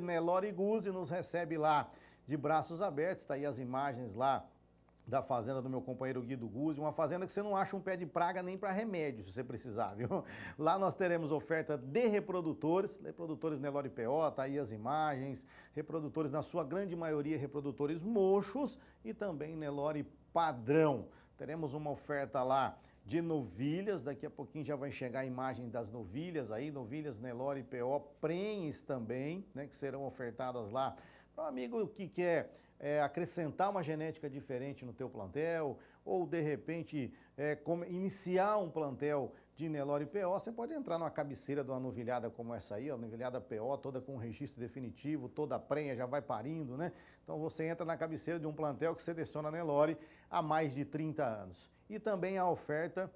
Nelore Guzzi nos recebe lá de braços abertos, está aí as imagens lá da fazenda do meu companheiro Guido Guzzi, uma fazenda que você não acha um pé de praga nem para remédio, se você precisar, viu? Lá nós teremos oferta de reprodutores Nelore PO, tá aí as imagens, reprodutores na sua grande maioria, reprodutores mochos e também Nelore padrão. Teremos uma oferta lá de novilhas, daqui a pouquinho já vai chegar a imagem das novilhas aí, novilhas Nelore PO, prenhes também, né, que serão ofertadas lá para um amigo que quer acrescentar uma genética diferente no teu plantel, ou de repente iniciar um plantel de Nelore PO, você pode entrar numa cabeceira de uma novilhada como essa aí, a novilhada PO, toda com registro definitivo, toda prenha, já vai parindo, né? Então você entra na cabeceira de um plantel que seleciona Nelore há mais de 30 anos. E também a oferta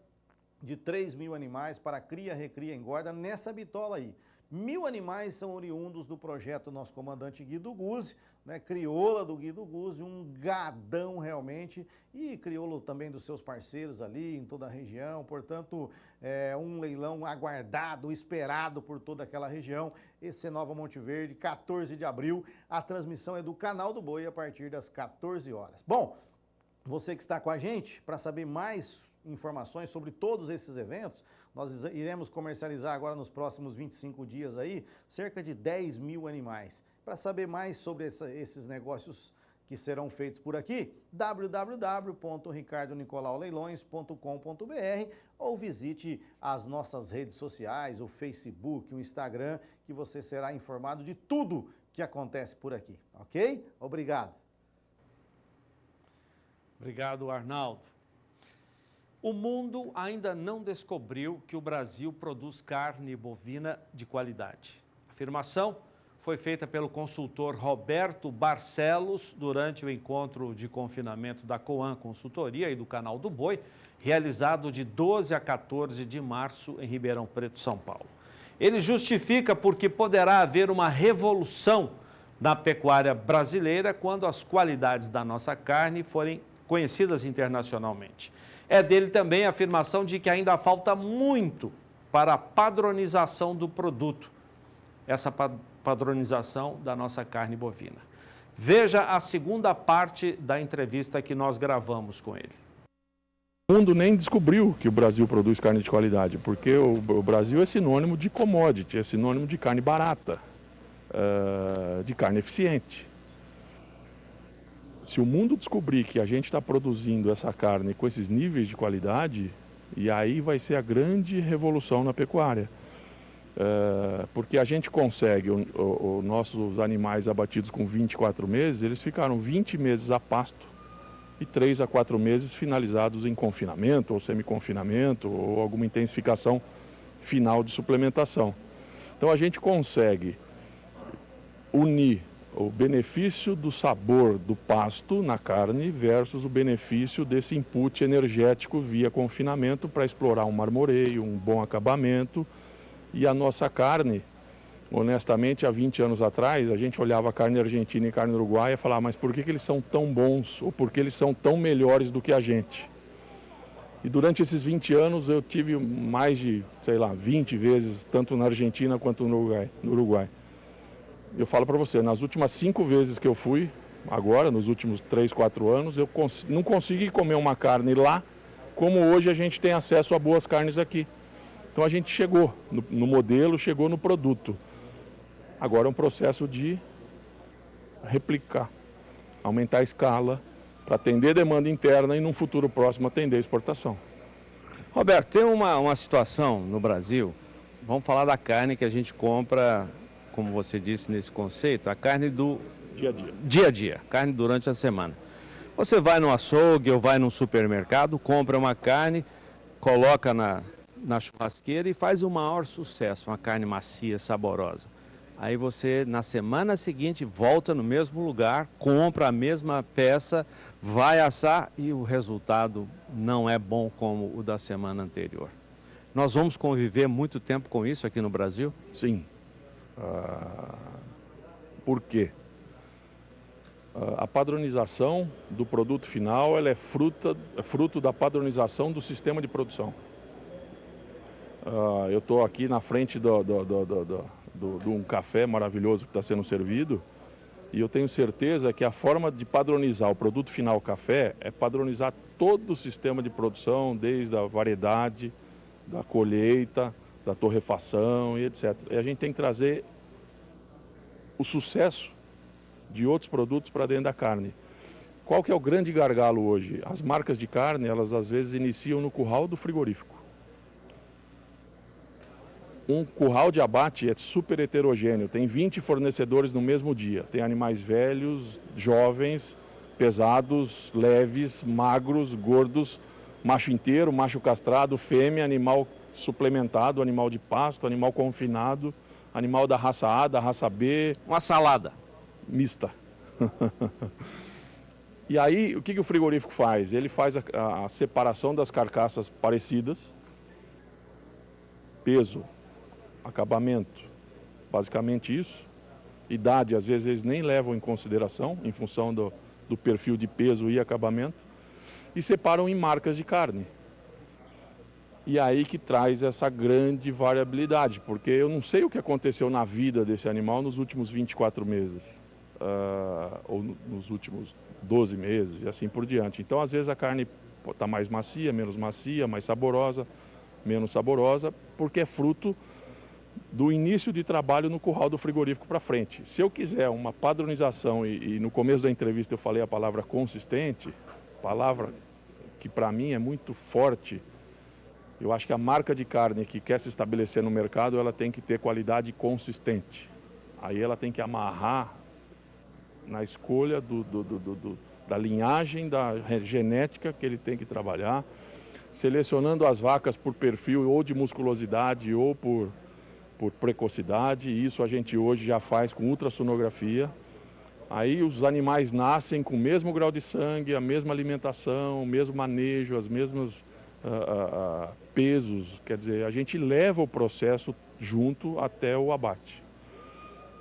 de 3.000 animais para cria, recria e engorda nessa bitola aí. 1.000 animais são oriundos do projeto do nosso comandante Guido Guzzi, né? Crioula do Guido Guzzi, um gadão realmente, e crioulo também dos seus parceiros ali em toda a região, portanto, um leilão aguardado, esperado por toda aquela região. Esse é Nova Monte Verde, 14 de abril, a transmissão é do Canal do Boi a partir das 14 horas. Bom, você que está com a gente, para saber mais informações sobre todos esses eventos. Nós iremos comercializar agora nos próximos 25 dias aí cerca de 10 mil animais. Para saber mais sobre esses negócios que serão feitos por aqui, www.ricardonicolaoleilões.com.br ou visite as nossas redes sociais, o Facebook, o Instagram, que você será informado de tudo que acontece por aqui, ok? Obrigado. Obrigado, Arnaldo. O mundo ainda não descobriu que o Brasil produz carne bovina de qualidade. A afirmação foi feita pelo consultor Roberto Barcelos durante o encontro de confinamento da Coan Consultoria e do Canal do Boi, realizado de 12 a 14 de março em Ribeirão Preto, São Paulo. Ele justifica porque poderá haver uma revolução na pecuária brasileira quando as qualidades da nossa carne forem conhecidas internacionalmente. É dele também a afirmação de que ainda falta muito para a padronização do produto, essa padronização da nossa carne bovina. Veja a segunda parte da entrevista que nós gravamos com ele. O mundo nem descobriu que o Brasil produz carne de qualidade, porque o Brasil é sinônimo de commodity, é sinônimo de carne barata, de carne eficiente. Se o mundo descobrir que a gente está produzindo essa carne com esses níveis de qualidade, e aí vai ser a grande revolução na pecuária. Porque a gente consegue, os nossos animais abatidos com 24 meses, eles ficaram 20 meses a pasto e 3 a 4 meses finalizados em confinamento ou semi-confinamento ou alguma intensificação final de suplementação. Então a gente consegue unir o benefício do sabor do pasto na carne versus o benefício desse input energético via confinamento para explorar um marmoreio, um bom acabamento. E a nossa carne, honestamente, há 20 anos atrás, a gente olhava a carne argentina e carne uruguaia e falava, mas por que eles são tão bons ou por que eles são tão melhores do que a gente? E durante esses 20 anos eu tive mais de, 20 vezes, tanto na Argentina quanto no Uruguai. Eu falo para você, nas últimas 5 vezes que eu fui, agora, nos últimos 3, 4 anos, eu não consegui comer uma carne lá, como hoje a gente tem acesso a boas carnes aqui. Então a gente chegou no modelo, chegou no produto. Agora é um processo de replicar, aumentar a escala, para atender demanda interna e, num futuro próximo, atender a exportação. Roberto, tem uma situação no Brasil, vamos falar da carne que a gente compra, como você disse nesse conceito, a carne do dia a dia, carne durante a semana. Você vai no açougue ou vai num supermercado, compra uma carne, coloca na churrasqueira e faz o maior sucesso, uma carne macia, saborosa. Aí você, na semana seguinte, volta no mesmo lugar, compra a mesma peça, vai assar e o resultado não é bom como o da semana anterior. Nós vamos conviver muito tempo com isso aqui no Brasil? Sim. Por quê? A padronização do produto final ela é fruto da padronização do sistema de produção. Eu estou aqui na frente de um café maravilhoso que está sendo servido e eu tenho certeza que a forma de padronizar o produto final café é padronizar todo o sistema de produção, desde a variedade, da colheita, da torrefação e etc. E a gente tem que trazer o sucesso de outros produtos para dentro da carne. Qual que é o grande gargalo hoje? As marcas de carne, elas às vezes iniciam no curral do frigorífico. Um curral de abate é super heterogêneo, tem 20 fornecedores no mesmo dia. Tem animais velhos, jovens, pesados, leves, magros, gordos, macho inteiro, macho castrado, fêmea, animal suplementado, animal de pasto, animal confinado, animal da raça A, da raça B. Uma salada mista. E aí, o que o frigorífico faz? Ele faz a separação das carcaças parecidas, peso, acabamento, basicamente isso. Idade, às vezes, eles nem levam em consideração, em função do perfil de peso e acabamento, e separam em marcas de carne. E aí que traz essa grande variabilidade, porque eu não sei o que aconteceu na vida desse animal nos últimos 24 meses, ou nos últimos 12 meses e assim por diante. Então, às vezes, a carne está mais macia, mais saborosa, menos saborosa, porque é fruto do início de trabalho no curral do frigorífico para frente. Se eu quiser uma padronização, e no começo da entrevista eu falei a palavra consistente, palavra que para mim é muito forte, eu acho que a marca de carne que quer se estabelecer no mercado, ela tem que ter qualidade consistente. Aí ela tem que amarrar na escolha da linhagem, da genética que ele tem que trabalhar, selecionando as vacas por perfil ou de musculosidade ou por precocidade. Isso a gente hoje já faz com ultrassonografia. Aí os animais nascem com o mesmo grau de sangue, a mesma alimentação, o mesmo manejo, as mesmas pesos. Quer dizer, a gente leva o processo junto até o abate.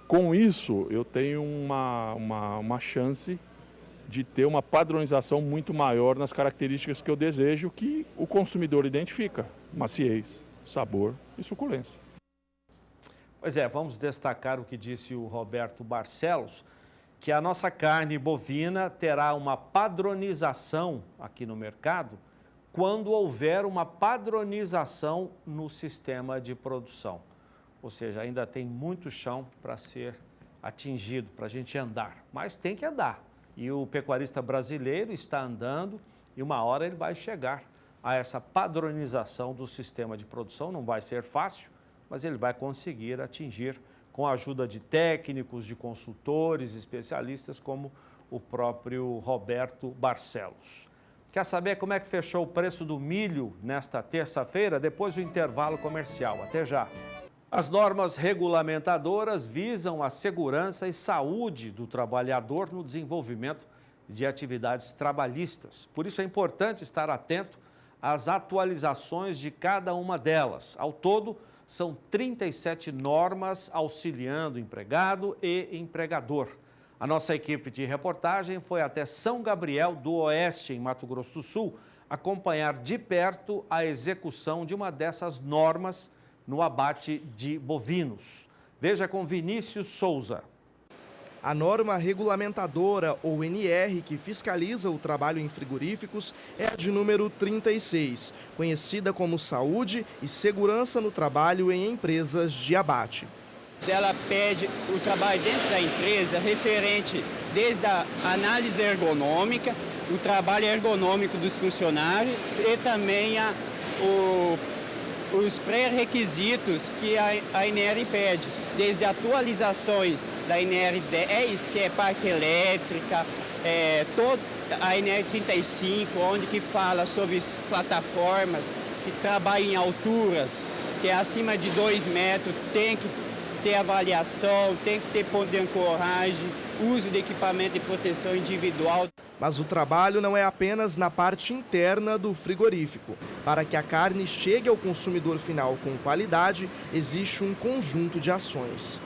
Com isso, eu tenho uma chance de ter uma padronização muito maior nas características que eu desejo, que o consumidor identifica: maciez, sabor e suculência. Pois é, vamos destacar o que disse o Roberto Barcelos, que a nossa carne bovina terá uma padronização aqui no mercado quando houver uma padronização no sistema de produção. Ou seja, ainda tem muito chão para ser atingido, para a gente andar, mas tem que andar. E o pecuarista brasileiro está andando e uma hora ele vai chegar a essa padronização do sistema de produção. Não vai ser fácil, mas ele vai conseguir atingir com a ajuda de técnicos, de consultores, especialistas, como o próprio Roberto Barcelos. Quer saber como é que fechou o preço do milho nesta terça-feira? Depois do intervalo comercial. Até já! As normas regulamentadoras visam a segurança e saúde do trabalhador no desenvolvimento de atividades trabalhistas. Por isso é importante estar atento às atualizações de cada uma delas. Ao todo, são 37 normas auxiliando empregado e empregador. A nossa equipe de reportagem foi até São Gabriel do Oeste, em Mato Grosso do Sul, acompanhar de perto a execução de uma dessas normas no abate de bovinos. Veja com Vinícius Souza. A norma regulamentadora, ou NR, que fiscaliza o trabalho em frigoríficos, é a de número 36, conhecida como Saúde e Segurança no Trabalho em Empresas de Abate. Ela pede o trabalho dentro da empresa referente desde a análise ergonômica, o trabalho ergonômico dos funcionários e também os pré-requisitos que a INR pede, desde atualizações da INR 10, que é parte elétrica, a INR 35, onde que fala sobre plataformas que trabalham em alturas, que é acima de 2 metros, tem que ter avaliação, tem que ter ponto de ancoragem, uso de equipamento de proteção individual. Mas o trabalho não é apenas na parte interna do frigorífico. Para que a carne chegue ao consumidor final com qualidade, existe um conjunto de ações.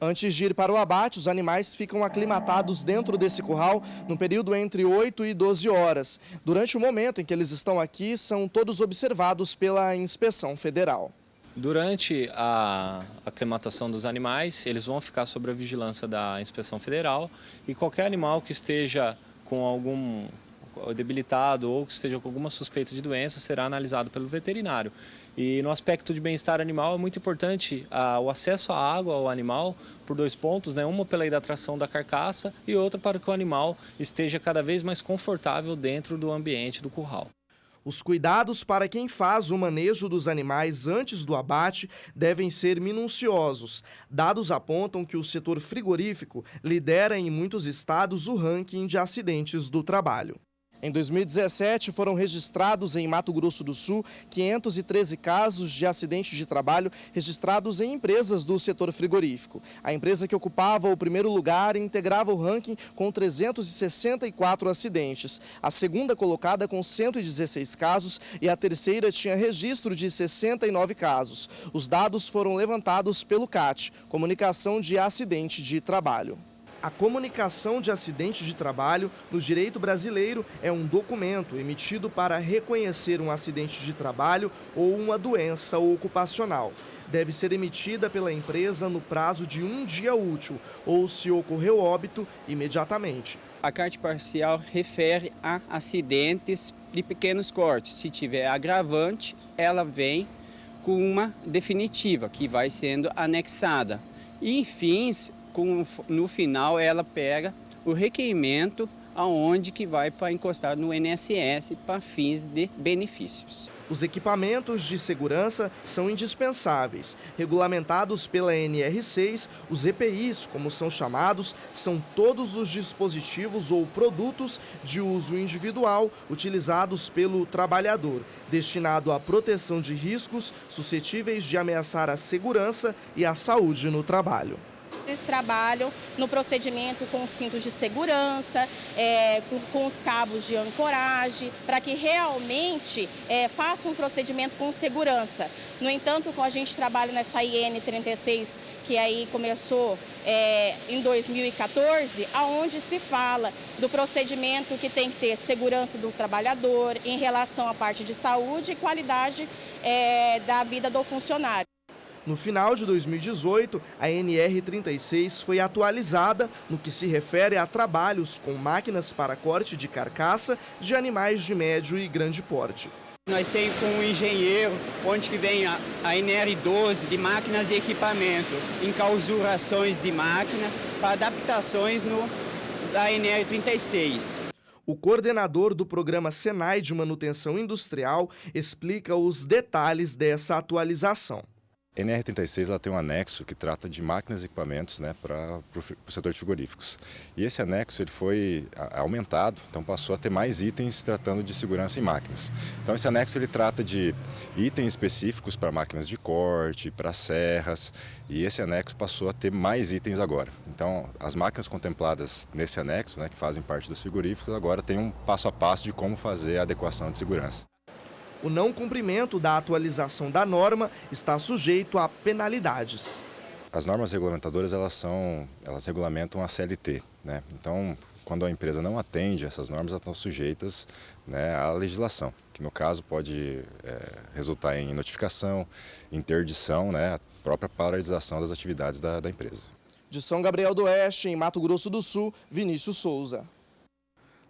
Antes de ir para o abate, os animais ficam aclimatados dentro desse curral no período entre 8 e 12 horas. Durante o momento em que eles estão aqui, são todos observados pela Inspeção Federal. Durante a aclimatação dos animais, eles vão ficar sob a vigilância da Inspeção Federal e qualquer animal que esteja com algum debilitado ou que esteja com alguma suspeita de doença será analisado pelo veterinário. E no aspecto de bem-estar animal é muito importante o acesso à água ao animal por 2 pontos, né? Uma pela hidratação da carcaça e outra para que o animal esteja cada vez mais confortável dentro do ambiente do curral. Os cuidados para quem faz o manejo dos animais antes do abate devem ser minuciosos. Dados apontam que o setor frigorífico lidera em muitos estados o ranking de acidentes do trabalho. Em 2017, foram registrados em Mato Grosso do Sul 513 casos de acidente de trabalho registrados em empresas do setor frigorífico. A empresa que ocupava o primeiro lugar integrava o ranking com 364 acidentes. A segunda colocada com 116 casos e a terceira tinha registro de 69 casos. Os dados foram levantados pelo CAT, Comunicação de Acidente de Trabalho. A comunicação de acidente de trabalho no direito brasileiro é um documento emitido para reconhecer um acidente de trabalho ou uma doença ocupacional. Deve ser emitida pela empresa no prazo de 1 dia útil ou, se ocorreu óbito, imediatamente. A carta parcial refere a acidentes de pequenos cortes. Se tiver agravante, ela vem com uma definitiva, que vai sendo anexada. E, enfim, no final, ela pega o requerimento aonde que vai para encostar no INSS para fins de benefícios. Os equipamentos de segurança são indispensáveis. Regulamentados pela NR6, os EPIs, como são chamados, são todos os dispositivos ou produtos de uso individual utilizados pelo trabalhador, destinado à proteção de riscos suscetíveis de ameaçar a segurança e a saúde no trabalho. Eles trabalham no procedimento com os cintos de segurança, com os cabos de ancoragem, para que realmente façam um procedimento com segurança. No entanto, quando a gente trabalha nessa IN 36, que aí começou em 2014, aonde se fala do procedimento que tem que ter segurança do trabalhador em relação à parte de saúde e qualidade da vida do funcionário. No final de 2018, a NR36 foi atualizada no que se refere a trabalhos com máquinas para corte de carcaça de animais de médio e grande porte. Nós temos com um engenheiro, onde que vem a NR12 de máquinas e equipamento, enclausurações de máquinas para adaptações da NR36. O coordenador do programa Senai de Manutenção Industrial explica os detalhes dessa atualização. A NR36 ela tem um anexo que trata de máquinas e equipamentos, né, para o setor de frigoríficos. E esse anexo ele foi aumentado, então passou a ter mais itens tratando de segurança em máquinas. Então esse anexo ele trata de itens específicos para máquinas de corte, para serras, e esse anexo passou a ter mais itens agora. Então as máquinas contempladas nesse anexo, né, que fazem parte dos frigoríficos, agora tem um passo a passo de como fazer a adequação de segurança. O não cumprimento da atualização da norma está sujeito a penalidades. As normas regulamentadoras elas regulamentam a CLT, né? Então, quando a empresa não atende essas normas, elas estão sujeitas, né, à legislação, que no caso pode resultar em notificação, interdição, né, a própria paralisação das atividades da empresa. De São Gabriel do Oeste, em Mato Grosso do Sul, Vinícius Souza.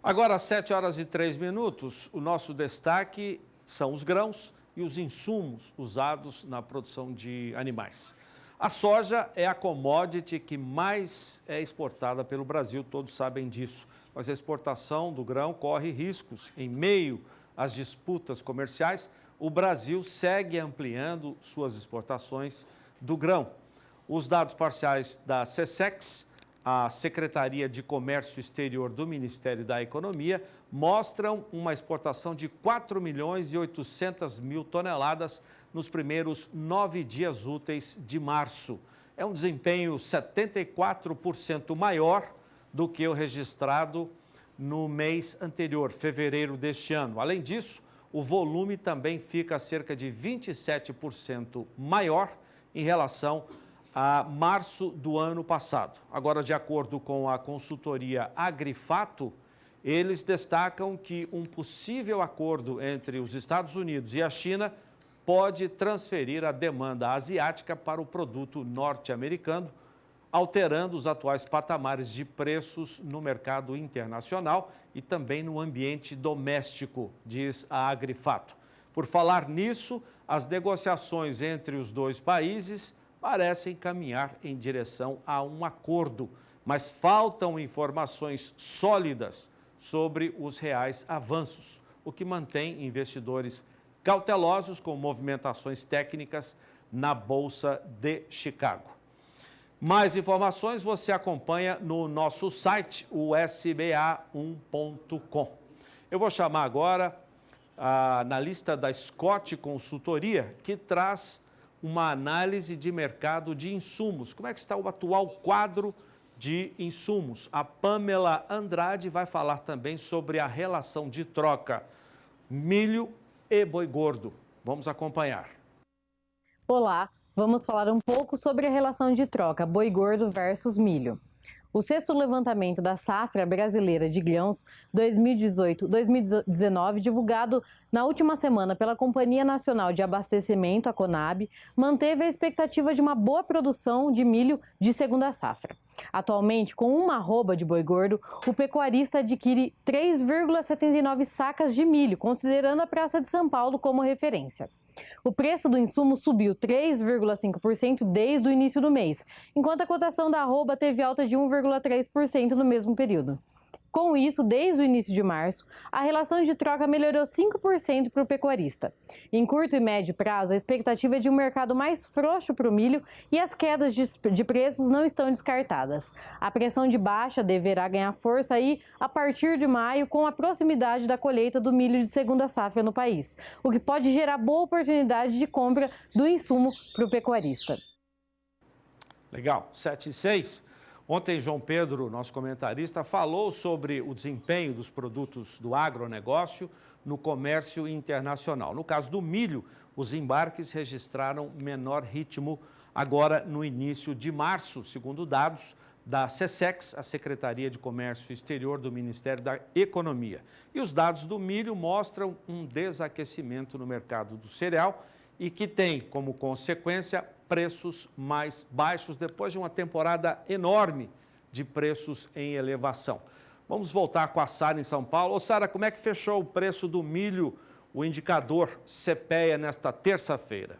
Agora, às 7h03, o nosso destaque são os grãos e os insumos usados na produção de animais. A soja é a commodity que mais é exportada pelo Brasil, todos sabem disso. Mas a exportação do grão corre riscos. Em meio às disputas comerciais, o Brasil segue ampliando suas exportações do grão. Os dados parciais da SECEX, a Secretaria de Comércio Exterior do Ministério da Economia, mostram uma exportação de 4.800.000 toneladas nos primeiros 9 dias úteis de março. É um desempenho 74% maior do que o registrado no mês anterior, fevereiro deste ano. Além disso, o volume também fica cerca de 27% maior em relação a março do ano passado. Agora, de acordo com a consultoria Agrifato, eles destacam que um possível acordo entre os Estados Unidos e a China pode transferir a demanda asiática para o produto norte-americano, alterando os atuais patamares de preços no mercado internacional e também no ambiente doméstico, diz a Agrifato. Por falar nisso, as negociações entre os dois países parecem caminhar em direção a um acordo, mas faltam informações sólidas sobre os reais avanços, o que mantém investidores cautelosos com movimentações técnicas na Bolsa de Chicago. Mais informações você acompanha no nosso site, o sba1.com. Eu vou chamar agora a analista da Scott Consultoria, que traz uma análise de mercado de insumos. Como é que está o atual quadro de insumos? A Pamela Andrade vai falar também sobre a relação de troca milho e boi gordo. Vamos acompanhar. Olá, vamos falar um pouco sobre a relação de troca boi gordo versus milho. O sexto levantamento da safra brasileira de grãos 2018-2019, divulgado na última semana pela Companhia Nacional de Abastecimento, a Conab, manteve a expectativa de uma boa produção de milho de segunda safra. Atualmente, com uma arroba de boi gordo, o pecuarista adquire 3,79 sacas de milho, considerando a Praça de São Paulo como referência. O preço do insumo subiu 3,5% desde o início do mês, enquanto a cotação da arroba teve alta de 1,3% no mesmo período. Com isso, desde o início de março, a relação de troca melhorou 5% para o pecuarista. Em curto e médio prazo, a expectativa é de um mercado mais frouxo para o milho e as quedas de preços não estão descartadas. A pressão de baixa deverá ganhar força aí a partir de maio, com a proximidade da colheita do milho de segunda safra no país, o que pode gerar boa oportunidade de compra do insumo para o pecuarista. Legal, 7:06. Ontem, João Pedro, nosso comentarista, falou sobre o desempenho dos produtos do agronegócio no comércio internacional. No caso do milho, os embarques registraram menor ritmo agora no início de março, segundo dados da SECEX, a Secretaria de Comércio Exterior do Ministério da Economia. E os dados do milho mostram um desaquecimento no mercado do cereal e que tem como consequência preços mais baixos depois de uma temporada enorme de preços em elevação. Vamos voltar com a Sara em São Paulo. Ô Sara, como é que fechou o preço do milho, o indicador CPEA, nesta terça-feira?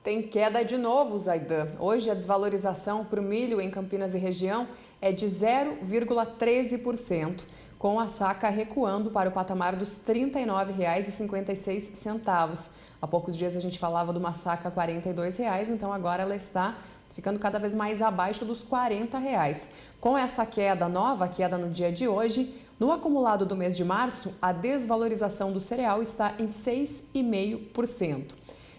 Tem queda de novo, Zaidan. Hoje a desvalorização para o milho em Campinas e região é de 0,13%, com a saca recuando para o patamar dos R$ 39,56. Há poucos dias a gente falava de uma saca a R$ 42, então agora ela está ficando cada vez mais abaixo dos R$ 40. Com essa queda nova, queda no dia de hoje, no acumulado do mês de março, a desvalorização do cereal está em 6,5%.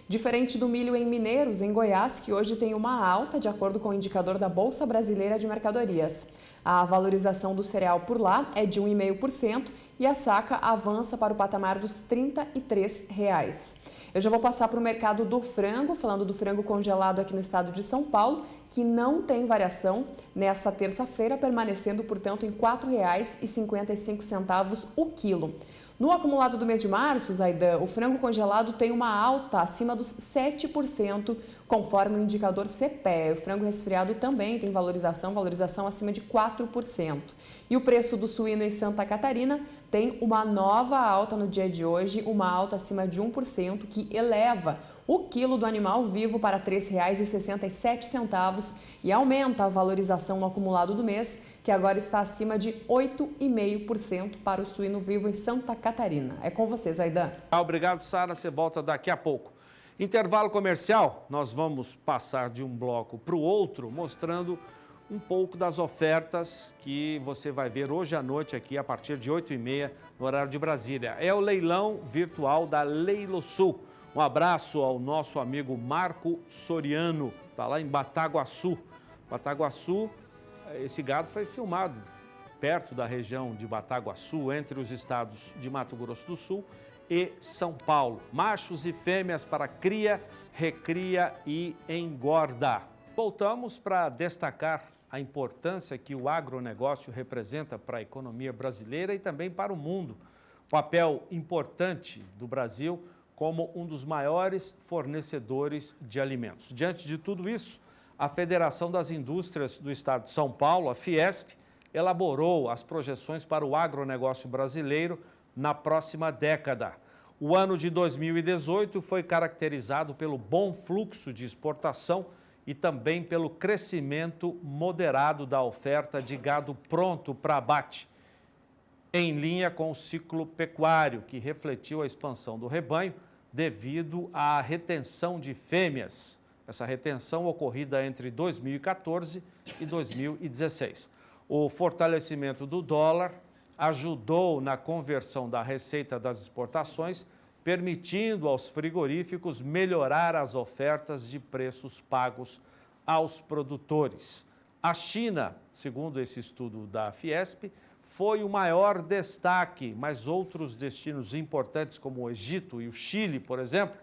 Diferente do milho em Mineiros, em Goiás, que hoje tem uma alta, de acordo com o indicador da Bolsa Brasileira de Mercadorias. A valorização do cereal por lá é de 1,5% e a saca avança para o patamar dos R$ 33. Eu já vou passar para o mercado do frango, falando do frango congelado aqui no estado de São Paulo, que não tem variação nesta terça-feira, permanecendo, portanto, em R$ 4,55 o quilo. No acumulado do mês de março, Zaidan, o frango congelado tem uma alta acima dos 7%, conforme o indicador CPEA. O frango resfriado também tem valorização acima de 4%. E o preço do suíno em Santa Catarina tem uma nova alta no dia de hoje, uma alta acima de 1%, que eleva o quilo do animal vivo para R$ 3,67 e aumenta a valorização no acumulado do mês, que agora está acima de 8,5% para o suíno vivo em Santa Catarina. É com você, Zaidan. Obrigado, Sara. Você volta daqui a pouco. Intervalo comercial, nós vamos passar de um bloco para o outro, mostrando um pouco das ofertas que você vai ver hoje à noite aqui, a partir de 8h30, no horário de Brasília. É o leilão virtual da Leilosul. Um abraço ao nosso amigo Marco Soriano, está lá em Bataguaçu. Bataguaçu, esse gado foi filmado perto da região de Bataguaçu, entre os estados de Mato Grosso do Sul e São Paulo. Machos e fêmeas para cria, recria e engorda. Voltamos para destacar a importância que o agronegócio representa para a economia brasileira e também para o mundo. O papel importante do Brasil como um dos maiores fornecedores de alimentos. Diante de tudo isso, a Federação das Indústrias do Estado de São Paulo, a Fiesp, elaborou as projeções para o agronegócio brasileiro na próxima década. O ano de 2018 foi caracterizado pelo bom fluxo de exportação e também pelo crescimento moderado da oferta de gado pronto para abate, em linha com o ciclo pecuário, que refletiu a expansão do rebanho devido à retenção de fêmeas. Essa retenção ocorrida entre 2014 e 2016. O fortalecimento do dólar ajudou na conversão da receita das exportações, permitindo aos frigoríficos melhorar as ofertas de preços pagos aos produtores. A China, segundo esse estudo da Fiesp, foi o maior destaque, mas outros destinos importantes como o Egito e o Chile, por exemplo,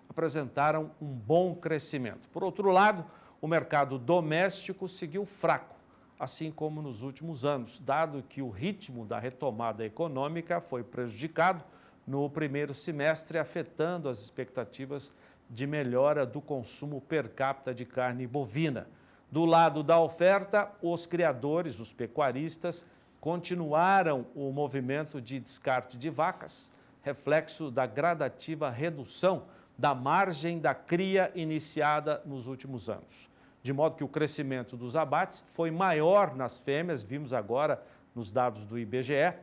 apresentaram um bom crescimento. Por outro lado, o mercado doméstico seguiu fraco, assim como nos últimos anos, dado que o ritmo da retomada econômica foi prejudicado no primeiro semestre, afetando as expectativas de melhora do consumo per capita de carne bovina. Do lado da oferta, os criadores, os pecuaristas, continuaram o movimento de descarte de vacas, reflexo da gradativa redução da margem da cria iniciada nos últimos anos. De modo que o crescimento dos abates foi maior nas fêmeas, vimos agora nos dados do IBGE,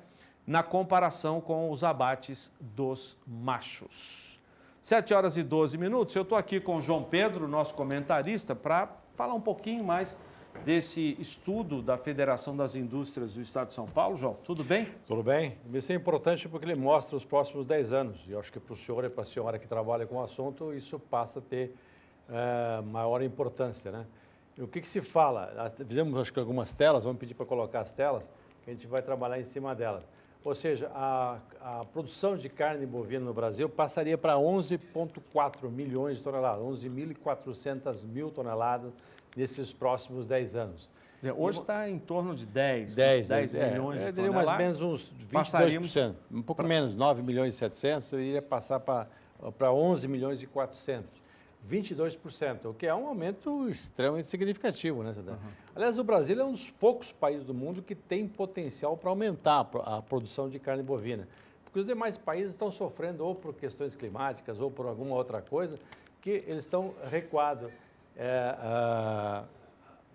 na comparação com os abates dos machos. 7h12. Eu estou aqui com o João Pedro, nosso comentarista, para falar um pouquinho mais desse estudo da Federação das Indústrias do Estado de São Paulo. João, tudo bem? Tudo bem. Isso é importante porque ele mostra os próximos 10 anos. E eu acho que para o senhor e para a senhora que trabalha com o assunto, isso passa a ter maior importância, né? E o que se fala? Nós fizemos, acho que, algumas telas, vamos pedir para colocar as telas, que a gente vai trabalhar em cima delas. Ou seja, a produção de carne bovina no Brasil passaria para 11,4 milhões de toneladas, 11.400 mil toneladas nesses próximos 10 anos. Quer dizer, hoje está em torno de 10 milhões de toneladas. Mais ou menos uns 22%, um pouco menos, 9 milhões e 700, iria passar para 11 milhões e 400. 22%, o que é um aumento extremamente significativo, né, Cidade? Aliás, o Brasil é um dos poucos países do mundo que tem potencial para aumentar a produção de carne bovina, porque os demais países estão sofrendo ou por questões climáticas ou por alguma outra coisa, que eles estão recuados,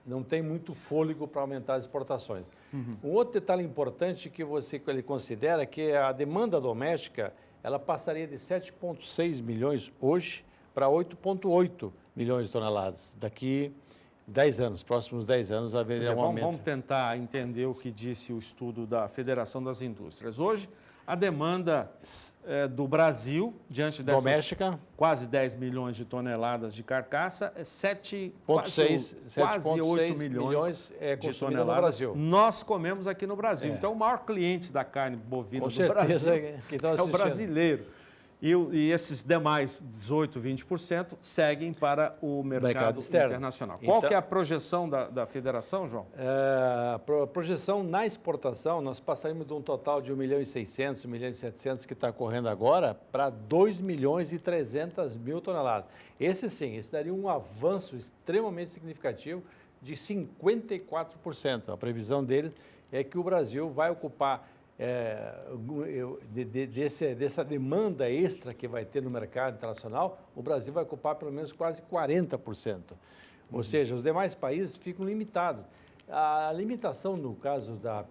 não tem muito fôlego para aumentar as exportações. Um outro detalhe importante que ele considera que a demanda doméstica, ela passaria de 7,6 milhões hoje para 8,8 milhões de toneladas. Daqui 10 anos, próximos 10 anos, haverá um aumento. Vamos tentar entender o que disse o estudo da Federação das Indústrias. Hoje, a demanda do Brasil, diante dessas doméstica, quase 10 milhões de toneladas de carcaça, é 7,6, 8 milhões de toneladas. No Brasil. Nós comemos aqui no Brasil. Então, o maior cliente da carne bovina do Brasil é o brasileiro. E esses demais 18%, 20% seguem para o mercado internacional. Qual que é a projeção da federação, João? A projeção na exportação, nós passaríamos de um total de 1 milhão e 600, 1 milhão e 700 que está correndo agora para 2 milhões e 300 mil toneladas. Esse daria um avanço extremamente significativo de 54%. A previsão deles é que o Brasil vai ocupar dessa demanda extra que vai ter no mercado internacional, o Brasil vai ocupar pelo menos quase 40%. Ou seja, os demais países ficam limitados. A limitação, no caso da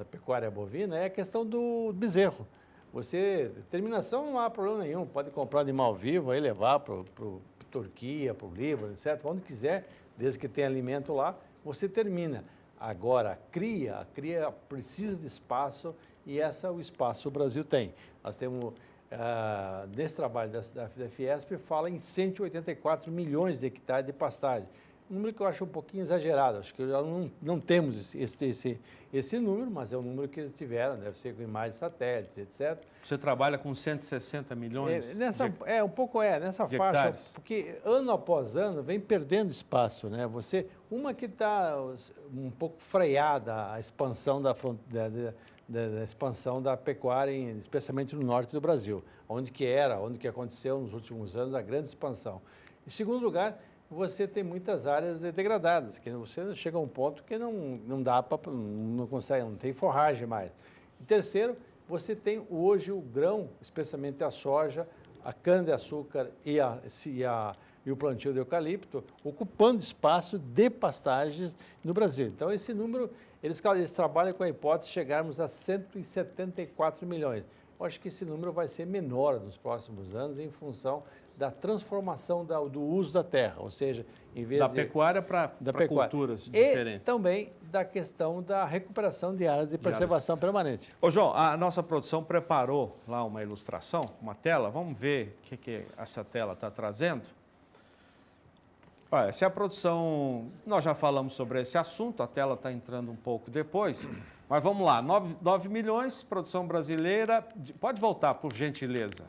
pecuária bovina, é a questão do bezerro. Terminação não há problema nenhum, pode comprar animal vivo, aí levar para a Turquia, para o Líbano, etc., onde quiser, desde que tenha alimento lá, você termina. Agora, a cria precisa de espaço e esse é o espaço que o Brasil tem. Nós temos, nesse trabalho da Fiesp, fala em 184 milhões de hectares de pastagem. Um número que eu acho um pouquinho exagerado, acho que já não temos esse número, mas é o número que eles tiveram, deve ser com imagens de satélites, etc. Você trabalha com 160 milhões nessa faixa, hectares. Porque ano após ano vem perdendo espaço, né? Uma que está um pouco freada a expansão da expansão da pecuária, especialmente no norte do Brasil, onde que aconteceu nos últimos anos a grande expansão. Em segundo lugar, você tem muitas áreas degradadas, que você chega a um ponto que não dá para, não consegue, não tem forragem mais. E terceiro, você tem hoje o grão, especialmente a soja, a cana-de-açúcar e o plantio de eucalipto, ocupando espaço de pastagens no Brasil. Então, esse número, eles trabalham com a hipótese de chegarmos a 174 milhões. Eu acho que esse número vai ser menor nos próximos anos em função da transformação do uso da terra, ou seja, em vez da pecuária para culturas diferentes. E também da questão da recuperação de áreas de preservação permanente. Ô, João, a nossa produção preparou lá uma ilustração, uma tela. Vamos ver o que essa tela está trazendo. Olha, se a produção... Nós já falamos sobre esse assunto, a tela está entrando um pouco depois, mas vamos lá. 9 milhões, produção brasileira... Pode voltar, por gentileza.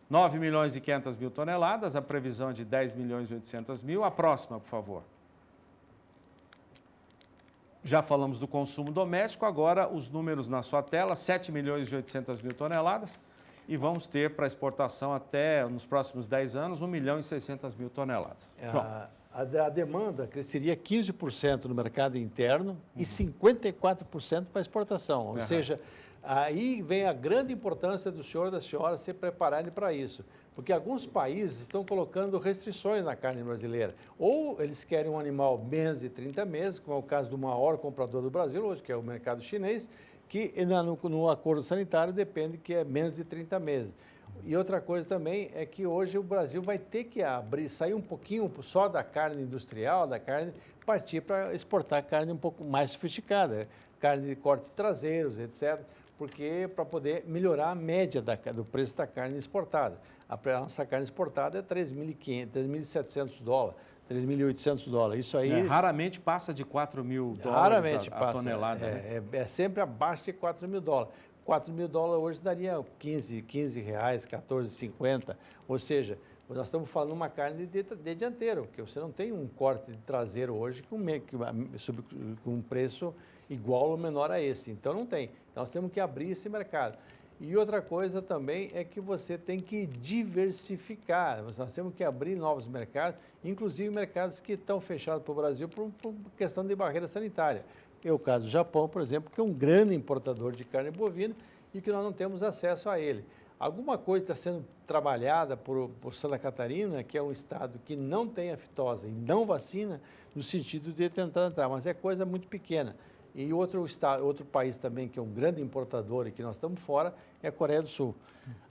9 milhões e 500 mil toneladas, a previsão é de 10 milhões e 800 mil. A próxima, por favor. Já falamos do consumo doméstico, agora os números na sua tela, 7 milhões e 800 mil toneladas. E vamos ter para exportação até, nos próximos 10 anos, 1 milhão e 600 mil toneladas. A demanda cresceria 15% no mercado interno e 54% para exportação. Ou seja, aí vem a grande importância do senhor e da senhora se prepararem para isso. Porque alguns países estão colocando restrições na carne brasileira. Ou eles querem um animal menos de 30 meses, como é o caso do maior comprador do Brasil hoje, que é o mercado chinês, que no acordo sanitário depende que é menos de 30 meses. E outra coisa também é que hoje o Brasil vai ter que sair um pouquinho só da carne industrial, partir para exportar carne um pouco mais sofisticada, carne de cortes traseiros, etc., porque para poder melhorar a média do preço da carne exportada. A nossa carne exportada é $3.500, $3.700, $3.800. Isso aí... raramente passa de $4.000 a tonelada. É sempre abaixo de $4.000. $4.000 hoje daria R$15, R$14,50. Ou seja, nós estamos falando de uma carne de dianteiro, porque você não tem um corte de traseiro hoje com um preço igual ou menor a esse. Então não tem. Então nós temos que abrir esse mercado. E outra coisa também é que você tem que diversificar. Nós temos que abrir novos mercados, inclusive mercados que estão fechados para o Brasil por questão de barreira sanitária. É o caso do Japão, por exemplo, que é um grande importador de carne bovina e que nós não temos acesso a ele. Alguma coisa está sendo trabalhada por Santa Catarina, que é um estado que não tem a fitose e não vacina, no sentido de tentar entrar, mas é coisa muito pequena. E outro país também que é um grande importador e que nós estamos fora é a Coreia do Sul.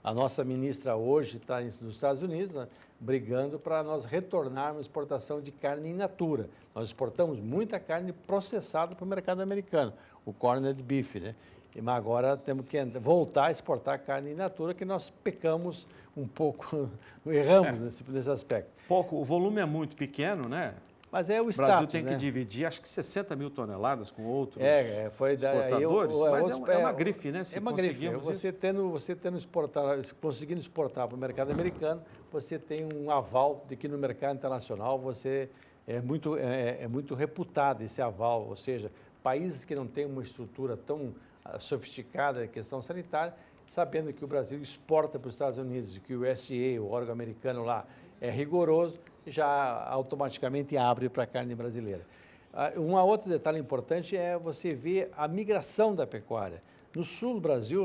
A nossa ministra hoje está nos Estados Unidos, né, brigando para nós retornarmos a exportação de carne in natura. Nós exportamos muita carne processada para o mercado americano, o corned beef, né? Mas agora temos que voltar a exportar carne in natura, que nós pecamos um pouco, erramos nesse aspecto. O volume é muito pequeno, né? Mas é o status, O Brasil tem que dividir, acho que 60.000 toneladas com outros exportadores, mas é uma grife, né? É uma grife. Conseguindo exportar para o mercado americano, você tem um aval de que no mercado internacional você é muito reputado esse aval, ou seja, países que não têm uma estrutura tão sofisticada em questão sanitária, sabendo que o Brasil exporta para os Estados Unidos e que o USDA, o órgão americano lá, é rigoroso, já automaticamente abre para a carne brasileira. Um outro detalhe importante é você ver a migração da pecuária. No sul do Brasil,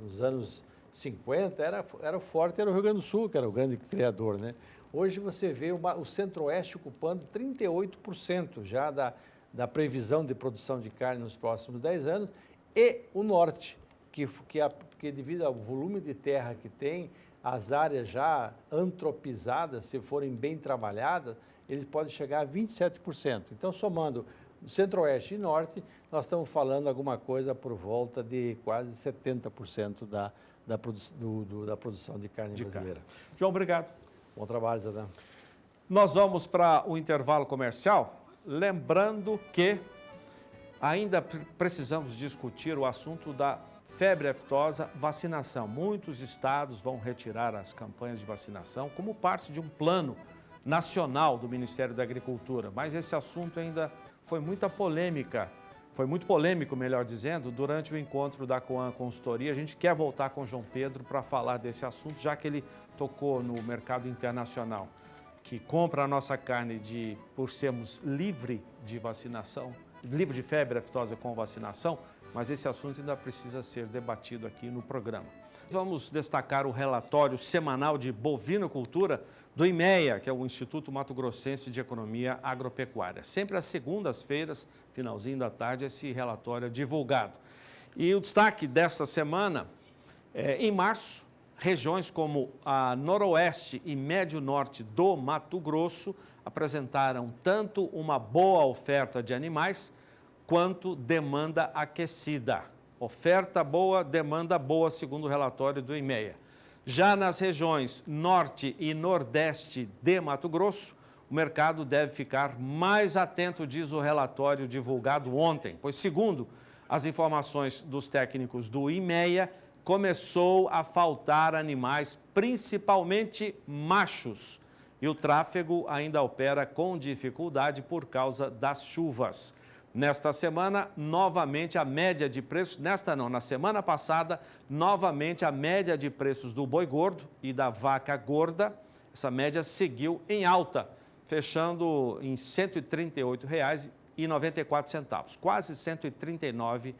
nos anos 50, era forte, era o Rio Grande do Sul, que era o grande criador, né? Hoje você vê o Centro-Oeste ocupando 38% já da previsão de produção de carne nos próximos 10 anos, e o Norte, que devido ao volume de terra que tem, as áreas já antropizadas, se forem bem trabalhadas, eles podem chegar a 27%. Então, somando Centro-Oeste e Norte, nós estamos falando alguma coisa por volta de quase 70% da produção de carne brasileira. João, obrigado. Bom trabalho, Zadam. Nós vamos para o intervalo comercial, lembrando que ainda precisamos discutir o assunto da febre aftosa, vacinação. Muitos estados vão retirar as campanhas de vacinação como parte de um plano nacional do Ministério da Agricultura. Mas esse assunto ainda foi muito polêmico, melhor dizendo, durante o encontro da Coam Consultoria. A gente quer voltar com o João Pedro para falar desse assunto, já que ele tocou no mercado internacional, que compra a nossa carne por sermos livre de vacinação, livre de febre aftosa com vacinação, mas esse assunto ainda precisa ser debatido aqui no programa. Vamos destacar o relatório semanal de bovinocultura do IMEA, que é o Instituto Mato Grossense de Economia Agropecuária. Sempre às segundas-feiras, finalzinho da tarde, esse relatório é divulgado. E o destaque desta semana, em março, regiões como a Noroeste e Médio Norte do Mato Grosso apresentaram tanto uma boa oferta de animais quanto demanda aquecida. Oferta boa, demanda boa, segundo o relatório do IMEA. Já nas regiões Norte e Nordeste de Mato Grosso, o mercado deve ficar mais atento, diz o relatório divulgado ontem, pois, segundo as informações dos técnicos do IMEA, começou a faltar animais, principalmente machos, e o tráfego ainda opera com dificuldade por causa das chuvas. Nesta semana, novamente a média de preços, na semana passada, novamente a média de preços do boi gordo e da vaca gorda, essa média seguiu em alta, fechando em R$ 138,94, quase R$ 139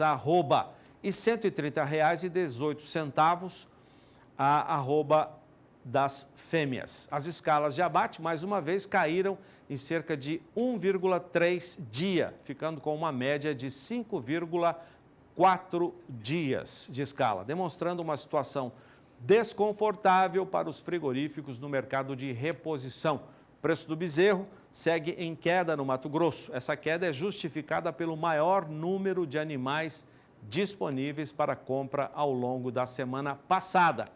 a arroba, e R$ 130,18 a arroba das fêmeas. As escalas de abate, mais uma vez, caíram em cerca de 1,3 dia, ficando com uma média de 5,4 dias de escala, demonstrando uma situação desconfortável para os frigoríficos no mercado de reposição. O preço do bezerro segue em queda no Mato Grosso. Essa queda é justificada pelo maior número de animais disponíveis para compra ao longo da semana passada.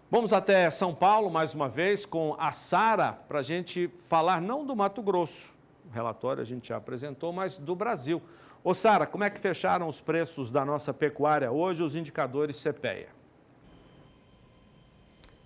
Vamos até São Paulo, mais uma vez, com a Sara, para a gente falar não do Mato Grosso, o relatório a gente já apresentou, mas do Brasil. Ô Sara, como é que fecharam os preços da nossa pecuária hoje, os indicadores CPEA?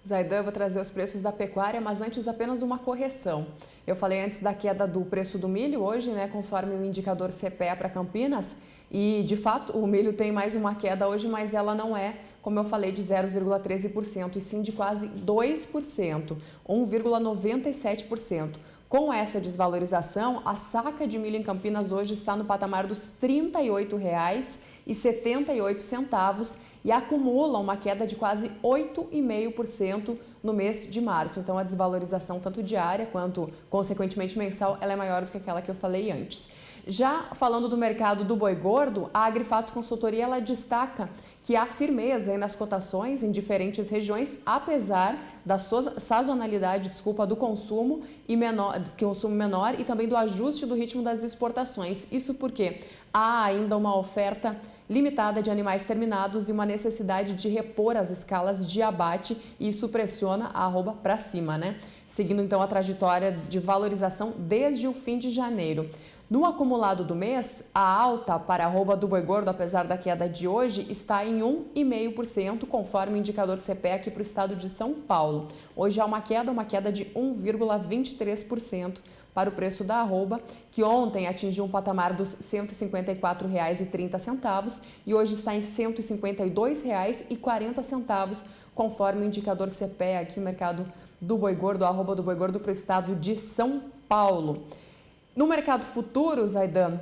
Zaidan, eu vou trazer os preços da pecuária, mas antes apenas uma correção. Eu falei antes da queda do preço do milho hoje, né, conforme o indicador CPEA para Campinas, e de fato o milho tem mais uma queda hoje, mas ela não é, como eu falei, de 0,13%, e sim de quase 2%, 1,97%. Com essa desvalorização, a saca de milho em Campinas hoje está no patamar dos R$ 38,78 e acumula uma queda de quase 8,5% no mês de março. Então, a desvalorização tanto diária quanto, consequentemente, mensal, ela é maior do que aquela que eu falei antes. Já falando do mercado do boi gordo, a Agrifatos Consultoria ela destaca que há firmeza nas cotações em diferentes regiões, apesar da sazonalidade, do consumo menor e também do ajuste do ritmo das exportações. Isso porque há ainda uma oferta limitada de animais terminados e uma necessidade de repor as escalas de abate, e isso pressiona a arroba para cima, né? Seguindo então a trajetória de valorização desde o fim de janeiro. No acumulado do mês, a alta para a arroba do boi gordo, apesar da queda de hoje, está em 1,5%, conforme o indicador CPEA aqui para o estado de São Paulo. Hoje há uma queda de 1,23% para o preço da arroba, que ontem atingiu um patamar dos R$ 154,30 e hoje está em R$ 152,40, conforme o indicador CPEA aqui no mercado do boi gordo, a arroba do boi gordo para o estado de São Paulo. No mercado futuro, Zaidan,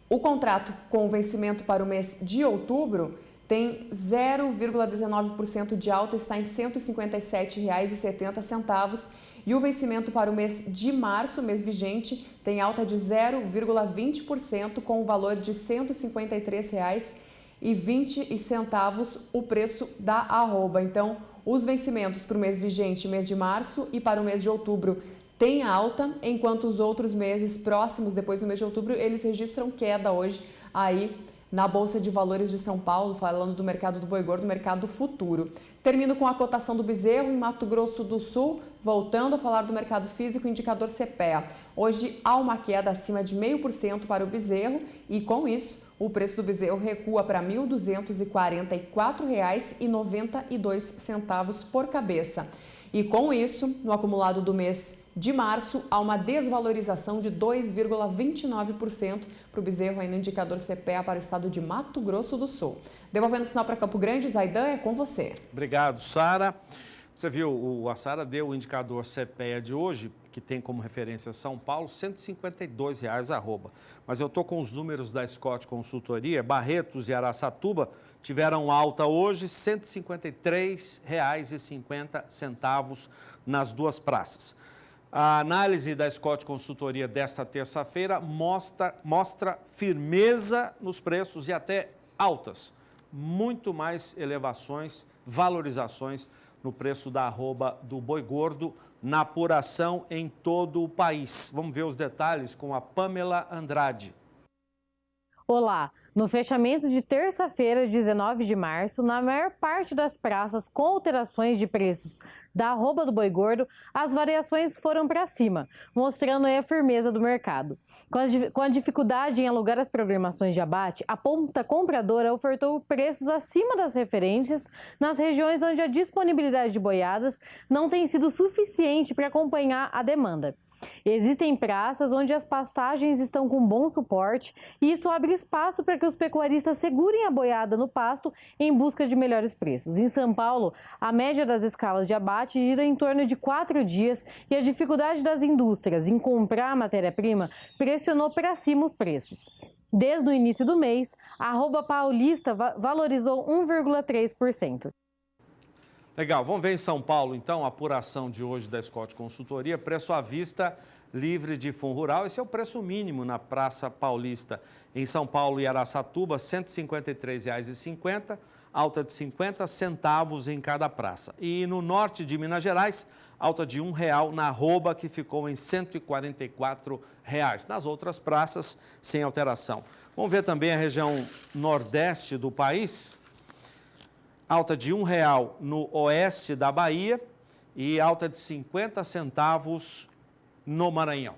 o contrato com vencimento para o mês de outubro tem 0,19% de alta, está em R$ 157,70 e o vencimento para o mês de março, mês vigente, tem alta de 0,20% com o valor de R$ 153,20 o preço da arroba. Então, os vencimentos para o mês vigente, mês de março, e para o mês de outubro tem alta, enquanto os outros meses próximos, depois do mês de outubro, eles registram queda hoje aí na Bolsa de Valores de São Paulo, falando do mercado do boi gordo, mercado futuro. Termino com a cotação do bezerro em Mato Grosso do Sul, voltando a falar do mercado físico, indicador CPEA. Hoje há uma queda acima de 0,5% para o bezerro e, com isso, o preço do bezerro recua para R$ 1.244,92 por cabeça. E com isso, no acumulado do mês de março, há uma desvalorização de 2,29% para o bezerro aí no indicador CPEA para o estado de Mato Grosso do Sul. Devolvendo o sinal para Campo Grande, Zaidan, é com você. Obrigado, Sara. Você viu, a Sara deu o indicador CPEA de hoje, que tem como referência São Paulo, R$ 152,00 arroba. Mas eu estou com os números da Scott Consultoria, Barretos e Araçatuba tiveram alta hoje, R$ 153,50 nas duas praças. A análise da Scott Consultoria desta terça-feira mostra firmeza nos preços e até altas, muito mais elevações, valorizações no preço da arroba do boi gordo na apuração em todo o país. Vamos ver os detalhes com a Pamela Andrade. Olá! No fechamento de terça-feira, 19 de março, na maior parte das praças com alterações de preços da arroba do boi gordo, as variações foram para cima, mostrando aí a firmeza do mercado. Com a dificuldade em alugar as programações de abate, a ponta compradora ofertou preços acima das referências nas regiões onde a disponibilidade de boiadas não tem sido suficiente para acompanhar a demanda. Existem praças onde as pastagens estão com bom suporte e isso abre espaço para que os pecuaristas segurem a boiada no pasto em busca de melhores preços. Em São Paulo, a média das escalas de abate gira em torno de 4 dias e a dificuldade das indústrias em comprar matéria-prima pressionou para cima os preços. Desde o início do mês, a arroba paulista valorizou 1,3%. Legal, vamos ver em São Paulo, então, a apuração de hoje da Scott Consultoria, preço à vista livre de fundo rural. Esse é o preço mínimo na Praça Paulista. Em São Paulo e Araçatuba, R$ 153,50, alta de 50 centavos em cada praça. E no norte de Minas Gerais, alta de R$1 na arroba, que ficou em R$ 144. Nas outras praças, sem alteração. Vamos ver também a região nordeste do país. Alta de R$1 no oeste da Bahia e alta de 50 centavos no Maranhão.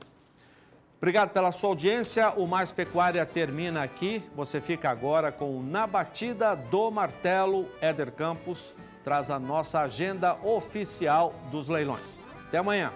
Obrigado pela sua audiência. O Mais Pecuária termina aqui. Você fica agora com Na Batida do Martelo. Éder Campos traz a nossa agenda oficial dos leilões. Até amanhã.